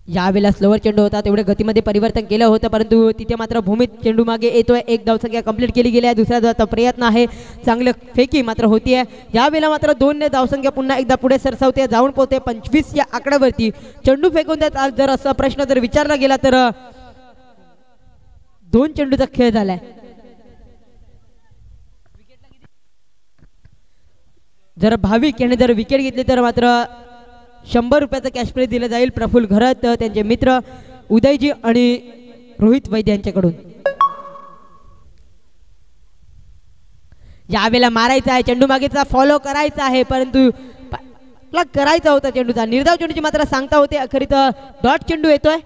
यावेळेला स्लोवर चेंडू होता तेवढे गतीमध्ये परिवर्तन केलं होतं परंतु तिथे मात्र भूमीत चेंडू मागे येतोय. 1 धावसंख्या कंप्लीट केली गेली आहे. दुसऱ्या धावाचा प्रयत्न आहे. चांगलं फेकी मात्र होतीये. यावेळेला मात्र 2 धावसंख्या पुन्हा एकदा पुढे सरसावते, जाऊन पोहते 25 या आकड्यावरती. चेंडू फेकून देत जर असा प्रश्न जर विचारला गेला तर 2 चेंडूचा खेळ झालाय. जर भाविक याने जर विकेट घेतली तर मात्र 100 रुपयाचं कॅश प्राइज दिलं जाईल प्रफुल्ल घरत, त्यांचे मित्र उदयजी आणि रोहित वैद्य यांच्याकडून. यावेळेला मारायचा आहे. चेंडू मागेचा फॉलो करायचा आहे परंतु करायचा होता चेंडूचा. निर्धाव चेंडूची मात्र सांगता होते. अखेरीत डॉट चेंडू येतोय.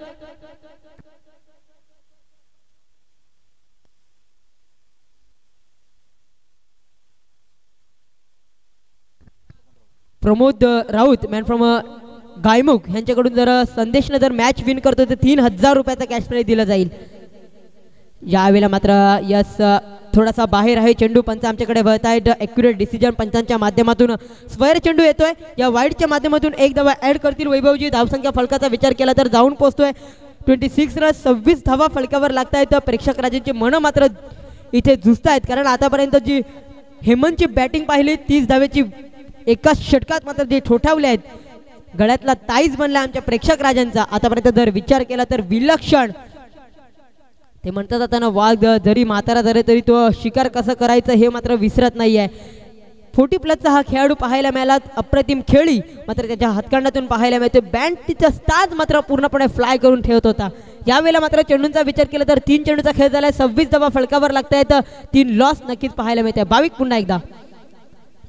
प्रमोद राऊत मॅन फ्रॉम गायमुख यांच्याकडून जर संदेशनं जर मॅच विन करतो तर 3000 रुपयाचा कॅश प्राइज दिला जाईल. यावेळेला मात्र यस थोडासा बाहेर आहे चेंडू. पंच आमच्याकडे वळत आहेत. ॲक्युरेट डिसिजन पंचांच्या माध्यमातून स्क्वेअर चेंडू येतोय. या वाईडच्या माध्यमातून एक धावा ॲड करतील वैभवजी. धावसंख्या फलकाचा विचार केला तर जाऊन पोहोचतोय 26 रन. 26 धावा फलकावर लागतायत. प्रेक्षक राजांची मनं मात्र इथे झुजतायत कारण आतापर्यंत जी हेमंतची बॅटिंग पाहिली 30 धावेची एका षटकात मात्र जे ठोठावले आहेत गळ्यातला ताईज बनला आमच्या प्रेक्षक राजांचा. आतापर्यंत जर विचार केला तर विलक्षण ते म्हणतात जाताना वाघ जरी म्हातारा झाले तरी तो शिकार कसं करायचं हे मात्र विसरत नाहीये. 40+ हा खेळाडू पाहायला मिळाला. अप्रतिम खेळी मात्र त्याच्या हातखंडातून पाहायला मिळते. बँडचा स्टाज मात्र पूर्णपणे फ्लाय करून ठेवत होता. यावेळेला मात्र चेंडूंचा विचार केला तर 3 चेंडूचा खेळ झालाय. 26 धावा फलकावर लागतायत. 3 लॉस नक्कीच पाहायला मिळते. भाविक पुन्हा एकदा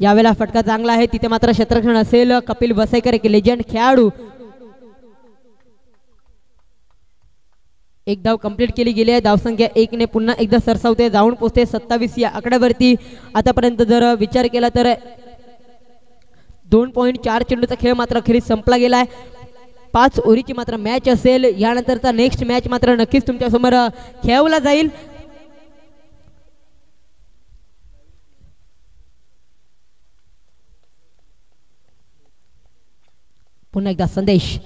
यावेळेला फटका चांगला आहे. तिथे मात्र क्षेत्ररक्षण असेल. कपिल वसईकर एक लेजंड खेळाडू. एक धाव कंप्लीट केली गेली आहे. धावसंख्या 1 ने पुन्हा एकदा सरसावते जाऊन पोहोचते 27 या आकड्यावरती. आतापर्यंत जर विचार केला तर 2.4 चेंडूचा खेळ मात्र अखेरीस संपला गेलाय. 5 ओव्हरची मात्र मॅच असेल. यानंतरचा नेक्स्ट मॅच मात्र नक्कीच तुमच्या समोर खेळवला जाईल. पुन्हा एकदा संदेश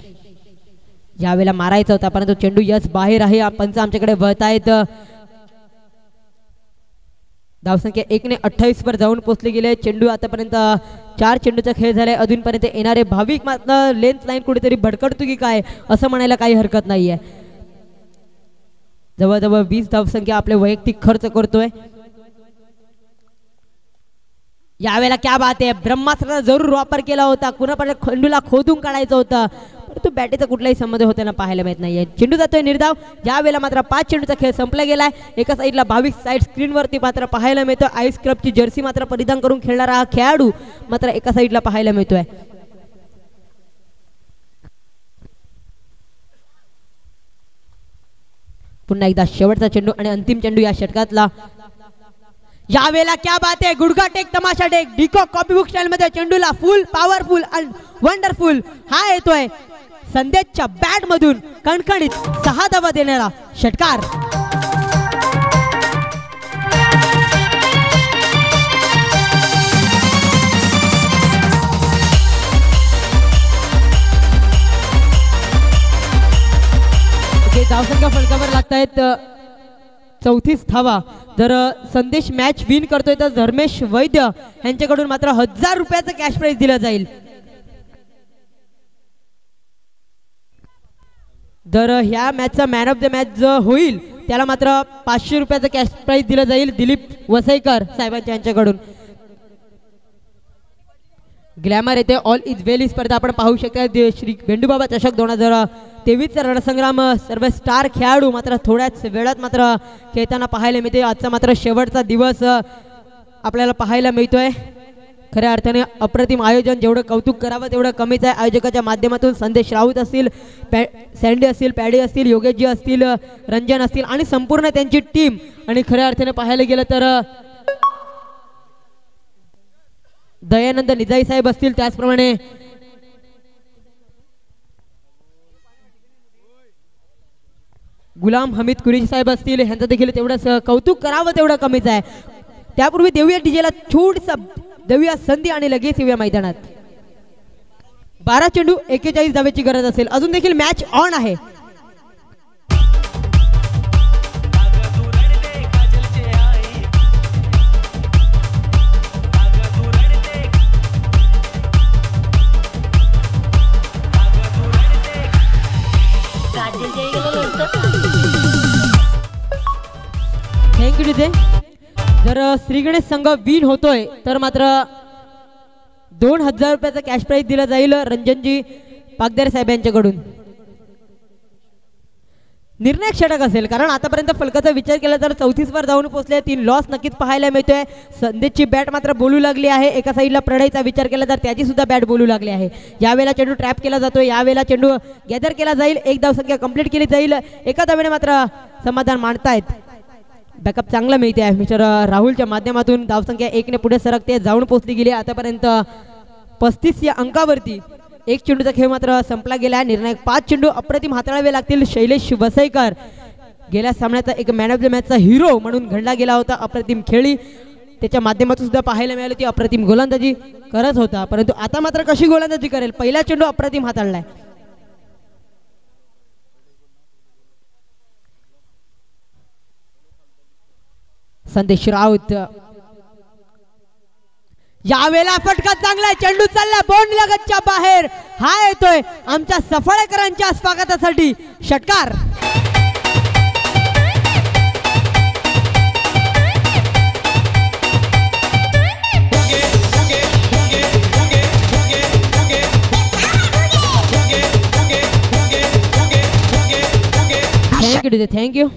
यावेळेला मारायचा होता परंतु चेंडू यस बाहेर आहे. पंच आमच्याकडे वळत आहेत. धावसंख्या 1 ने 28 वर जाऊन पोहोचले गेले. चेंडू आतापर्यंत 4 चेंडूचा खेळ झालाय. अजूनपर्यंत येणारे भाविक मात्र लेंथ लाईन कुठेतरी भडकटतो की काय असं म्हणायला काही हरकत नाहीये. जवळजवळ 20 धावसंख्या आपले वैयक्तिक खर्च करतोय. यावेळेला क्या बात आहे. ब्रह्मास्त्राचा जरूर वापर केला होता. कुणापर्यंत खंडूला खोदून काढायचा होता परंतु बॅटीचा कुठलाही संबंध होताना पाहायला मिळत नाहीये. चेंडू जातोय निर्धाव. यावेळेला मात्र 5 चेंडूचा खेळ संपला गेलाय. एका साईडला 22 साईड स्क्रीनवरती मात्र पाहायला मिळतो. आईस क्लबची जर्सी मात्र परिधान करून खेळणारा हा खेळाडू मात्र एका साईडला पाहायला मिळतोय. पुन्हा एकदा शेवटचा चेंडू आणि अंतिम चेंडू या षटकातला. यावेळेला क्या बात आहे. गुडघा टेक तमाशा टेक डिको कॉपी बुक स्टाईल मध्ये चेंडूला फुल पॉवरफुल आणि वंडरफुल हा येतोय संदेशच्या बॅट मधून कणकणीत 6 धावा देणारा षटकार. धावसंख्या फलकावर लागतायत 34 धावा. जर संदेश मॅच विन करतोय तर धर्मेश वैद्य यांच्याकडून मात्र 1000 रुपयाचं कॅश प्राइज दिलं जाईल. जर ह्या मॅचचा मॅन ऑफ द मॅच जो होईल त्याला मात्र 500 रुपयाचं कॅश प्राइज दिलं जाईल दिलीप वसईकर साहेबांच्या यांच्याकडून. ग्लॅमर येथे ऑल इज वेल ही स्पर्धा आपण पाहू शकता. श्री वेंडूबाबा चषक 2023 रणसंग्राम सर्व स्टार खेळाडू मात्र थोड्याच वेळात मात्र खेळताना पाहायला मिळते. आजचा मात्र शेवटचा दिवस आपल्याला पाहायला मिळतोय. खऱ्या अर्थाने अप्रतिम आयोजन. जेवढं कौतुक करावं तेवढं कमीच आहे. आयोजकाच्या माध्यमातून संदेश राऊत असतील, सँडी असतील, पॅडी असतील, योगेशजी असतील, रंजन असतील आणि संपूर्ण त्यांची टीम. आणि खऱ्या अर्थाने पाहायला गेलं तर दयानंद निजाई साहेब असतील, त्याचप्रमाणे गुलाम हमीद कुरेशी साहेब असतील. ह्यांचं देखील तेवढंच कौतुक करावं तेवढं कमीच आहे. त्यापूर्वी देऊया डीजेला छोटसा देऊया संधी आणि लगेच येऊया मैदानात. 12 चेंडू 41 धावेची गरज असेल. अजून देखील मॅच ऑन आहे. Thank you DJ. जर श्री गणेश संघ विन होतोय तर मात्र 2000 रुपयाचा कॅश प्राइज दिला जाईल रंजनजी पागदारे साहेब यांच्याकडून. निर्णायक षटक असेल कारण आतापर्यंत फलकाचा विचार केला तर 34 वर जाऊन पोहोचले. 3 लॉस नक्कीच पाहायला मिळतोय. संदेशची बॅट मात्र बोलू लागली आहे. एका साईडला प्रणयचा विचार केला तर त्याची सुद्धा बॅट बोलू लागली आहे. यावेळेला चेंडू ट्रॅप केला जातोय. यावेळेला चेंडू गॅदर केला जाईल. 1 धावसंख्या कंप्लीट केली जाईल. एका धावेने मात्र समाधान मानतायत. बॅकअप चांगला मिळते आहे मिस्टर राहुलच्या माध्यमातून. धावसंख्या 1 ने पुढे सरकते जाऊन पोहोचली गेली. आतापर्यंत 35 या अंकावरती. एक चेंडूचा खेळ मात्र संपला गेला. निर्णायक 5 चेंडू अप्रतिम हाताळावे लागतील. शैलेश वसईकर गेल्या सामन्याचा एक मॅन ऑफ द मॅचचा हिरो म्हणून गणला गेला होता. अप्रतिम खेळी त्याच्या माध्यमातून सुद्धा पाहायला मिळाली ती अप्रतिम गोलंदाजी करत होता. परंतु आता मात्र कशी गोलंदाजी करेल. पहिला चेंडू अप्रतिम हाताळलाय. संदेश राऊत यावेळेला फटका चांगला. चेंडू चालला बोंड लगतच्या बाहेर. हा येतोय आमच्या सफळेकरांच्या स्वागतासाठी षटकार. थँक्यू.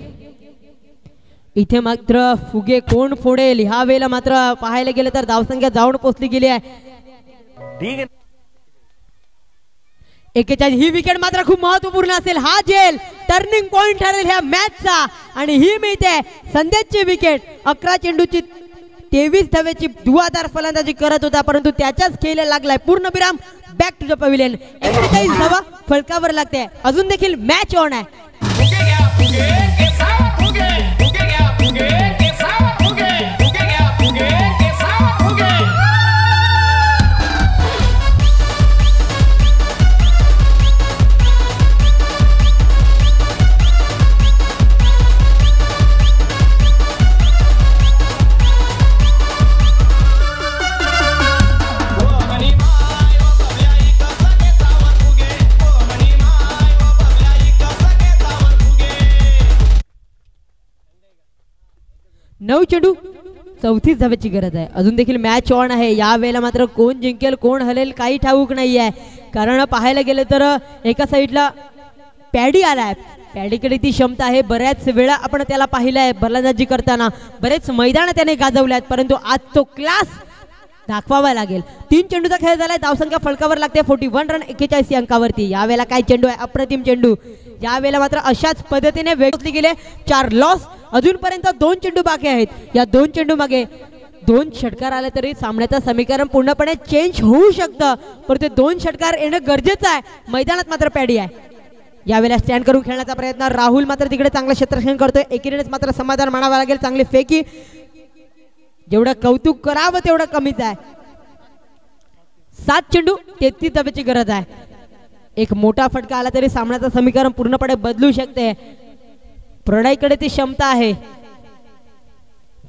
इथे मात्र फुगे कोण फोडेल ह्या वेळेला मात्र पाहायला गेलं तर धावसंख्या जाऊन पोहोचली गेली आहे. 41 ही विकेट मात्र खूप महत्वपूर्ण असेल. हा जेल टर्निंग पॉइंट ठरेल ह्या मॅचचा आणि ही मिळते संदेशची विकेट. 11 चेंडूची 23 धावेची धुवाधार फलंदाजी करत होता परंतु त्याच्याच खेळला लागलाय. पूर्णविराम. Back to the pavilion. 41 धावा फलकावर लागते. अजून देखील मॅच ऑन आहे. नऊ चेंडू 34 धावेची गरज आहे. अजून देखील मॅच ऑन आहे. या वेळेला मात्र कोण जिंकेल कोण हलेल काही ठाऊक नाही आहे. कारण पाहायला गेलं तर एका साईडला पॅडी आलाय. पॅडीकडे ती क्षमता आहे. बऱ्याच वेळा आपण त्याला पाहिलंय फलंदाजी करताना. बरेच मैदान त्याने गाजवल्यात परंतु आज तो क्लास दाखवावा लागेल. 3 चेंडूचा खेळ झालाय. धावसंख्या फलकावर लागते 41 रन 41 अंकावरती. यावेळेला काय चेंडू आहे. अप्रतिम चेंडू. यावेळेला मात्र अशाच पद्धतीने वेगळी गेले. 4 लॉस. अजूनपर्यंत 2 चेंडू बाकी आहेत. या 2 चेंडू मागे 2 षटकार आले तरी सामन्याचं समीकरण पूर्णपणे चेंज होऊ शकतं. परंतु 2 षटकार येणं गरजेचं आहे. मैदानात मात्र पॅडी आहे. यावेळेला स्टँड करून खेळण्याचा प्रयत्न. राहुल मात्र तिकडे चांगलं क्षेत्ररक्षण करतोय. एकीनेच मात्र समाधान मानावं लागेल. चांगली फेकी. जेवढं कौतुक करावं तेवढं कमीच आहे. 7 चेंडू 33 धावेची गरज आहे. एक मोठा फटका आला तरी सामन्याचं समीकरण पूर्णपणे बदलू शकते. प्रणयकडे ती क्षमता आहे.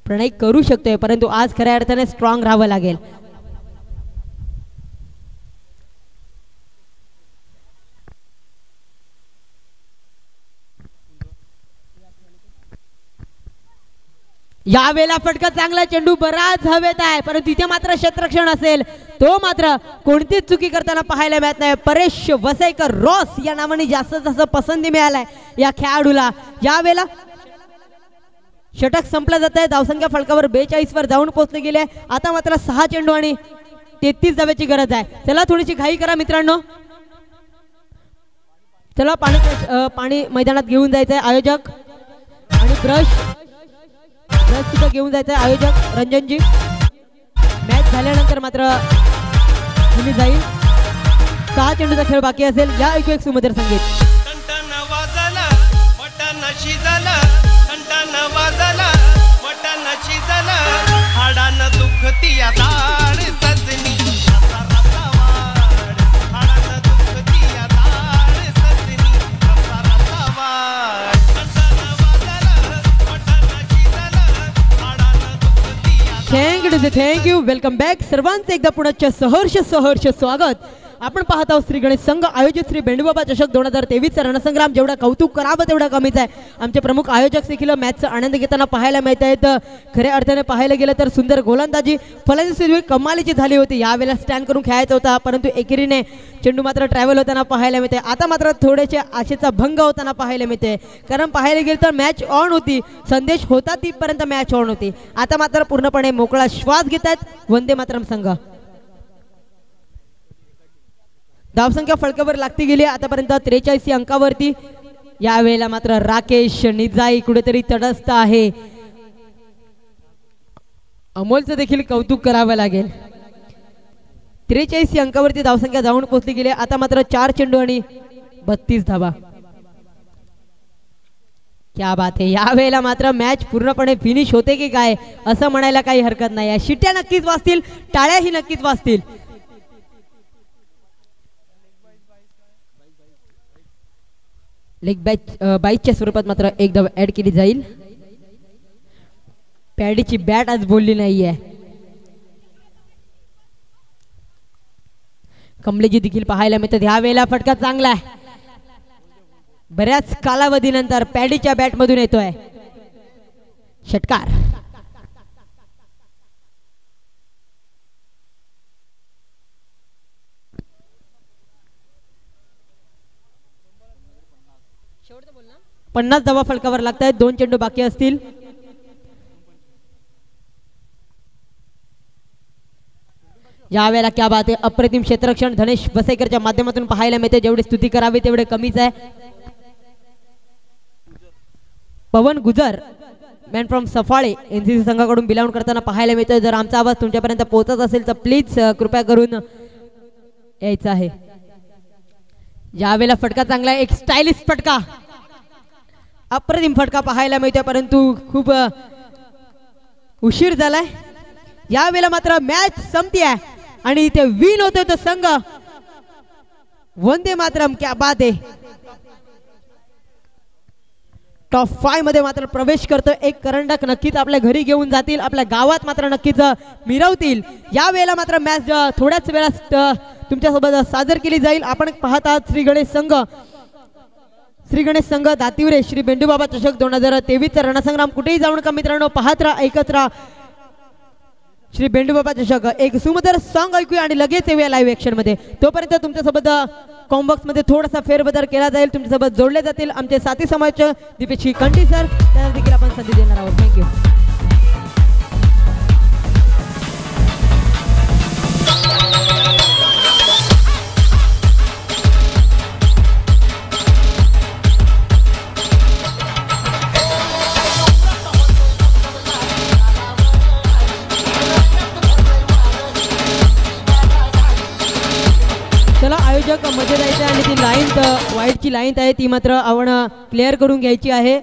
प्रणय करू शकतोय परंतु आज खऱ्या अर्थाने स्ट्रॉंग राहावं लागेल. यावेळेला फटका चांगला. चेंडू बराच हवेत आहे परंतु तिथे मात्र क्षेत्ररक्षण असेल. तो मात्र कोणतीच चुकी करताना पाहायला मिळत नाही. परेश वसईकर रॉस या नावाने जास्त जास्त पसंती मिळालाय या खेळाडूला. यावेळेला षटक संपलं जात आहे. धावसंख्या फलकावर 42 वर जाऊन पोहोचले गेले. आता मात्र 6 चेंडू आणि 33 धावेची गरज आहे. चला थोडीशी घाई करा मित्रांनो. चला पाणी मैदानात घेऊन जायचंय आयोजक आणि ब्रश सुद्धा घेऊन जायचंय आयोजक रंजनजी. मॅच झाल्यानंतर मात्र दिली जाईल. 6 चेंडूचा खेळ बाकी असेल. या ऐकू एक सुमधुर संगीत. थँक्यू. Welcome back. सर्वांचं एकदा पुण्याच्या सहर्ष स्वागत. आपण पाहत आहोत श्री गणेश संघ आयोजित श्री बेंडूबाबा चषक 2023 रणसंग्राम. जेवढा कौतुक करावं तेवढा कमीच आहे. आमचे प्रमुख आयोजक देखील मॅचचा आनंद घेताना पाहायला मिळत आहेत. खऱ्या अर्थाने पाहायला गेलं तर सुंदर गोलंदाजी फलंदाजी कमालीची झाली होती. यावेळेला स्टँड करून खेळायचा होता परंतु एकेरीने चेंडू मात्र ट्रॅव्हल होताना पाहायला मिळते. आता मात्र थोडेसे आशेचा भंग होताना पाहायला मिळते. कारण पाहायला गेलं तर मॅच ऑन होती. संदेश होता तीपर्यंत मॅच ऑन होती. आता मात्र पूर्णपणे मोकळा श्वास घेत आहेत वंदे मातरम संघ. धावसंख्या फलकावर लागती गेली आतापर्यंत 43 अंकावरती. यावेळेला मात्र राकेश निजाई कुठेतरी तटस्थ आहे. अमोलचं देखील कौतुक करावं लागेल. 43 या अंकावरती धावसंख्या जाऊन पोहोचली गेली. आता मात्र 4 चेंडू आणि 32 धावा. क्या बात आहे. या वेळेला मात्र मॅच पूर्णपणे फिनिश होते की काय असं म्हणायला काही हरकत नाही. शिट्ट्या नक्कीच वाजतील, टाळ्याही नक्कीच वाजतील. लेग बाईकच्या स्वरूपात मात्र एक धाव ऍड केली जाईल. पॅडीची बॅट आज बोलली नाहीये. कमलेजी देखील पाहायला मिळतात. ह्या वेळेला फटका चांगला आहे. बऱ्याच कालावधीनंतर पॅडीच्या बॅट मधून येतोय षटकार. पन्नास धावा फलकावर लागत आहेत. 2 चेंडू बाकी असतील. या वेळेला क्या बात आहे. अप्रतिम क्षेत्ररक्षण धनेश वसईकरच्या माध्यमातून पाहायला मिळते. जेवढी स्तुती करावी तेवढे कमीच आहे. पवन गुजर मॅन फ्रॉम सफाळे एनसीसी संघाकडून बिलावून करताना पाहायला मिळतोय. जर आमचा आवाज तुमच्यापर्यंत पोहोचत असेल तर प्लीज कृपया करून यायचं आहे. यावेळेला फटका चांगला आहे. एक स्टायलिश फटका, अप्रतिम फटका पाहायला मिळतोय, परंतु खूप उशीर झालाय. यावेळेला मात्र मॅच संपती आहे आणि इथे विन होतोय तो संघ वंदे मातरम. क्या बात आहे. टॉप 5 मध्ये मात्र प्रवेश करतो. एक करंडक नक्कीच आपल्या घरी घेऊन जातील, आपल्या गावात मात्र नक्कीच मिरवतील. या वेळेला मात्र मॅच थोड्याच वेळात तुमच्यासोबत सादर केली जाईल. आपण पाहत आहात श्री गणेश संघ दातिवरे श्री बेंडूबाबा चषक 2023 रणसंग्राम. कुठेही जाऊ नका मित्रांनो, पाहत राहा, ऐकत राहा श्री बेंडूबाबा चषक. एक सुमधुर सॉन्ग ऐकूया आणि लगेच येऊया लाईव्ह ऍक्शन मध्ये. तोपर्यंत तुमच्यासोबत कॉम्बॉक्स मध्ये थोडासा फेरबदल केला जाईल. तुमच्यासोबत जोडले जातील आमचे साथी समाज दीपेश कंठी सर, त्यांना देखील आपण संधी देणार आहोत. थँक्यू. आयोजक मध्ये जायचं आणि ती लाईन वाईटची लाईन आहे ती मात्र आपण क्लिअर करून घ्यायची आहे.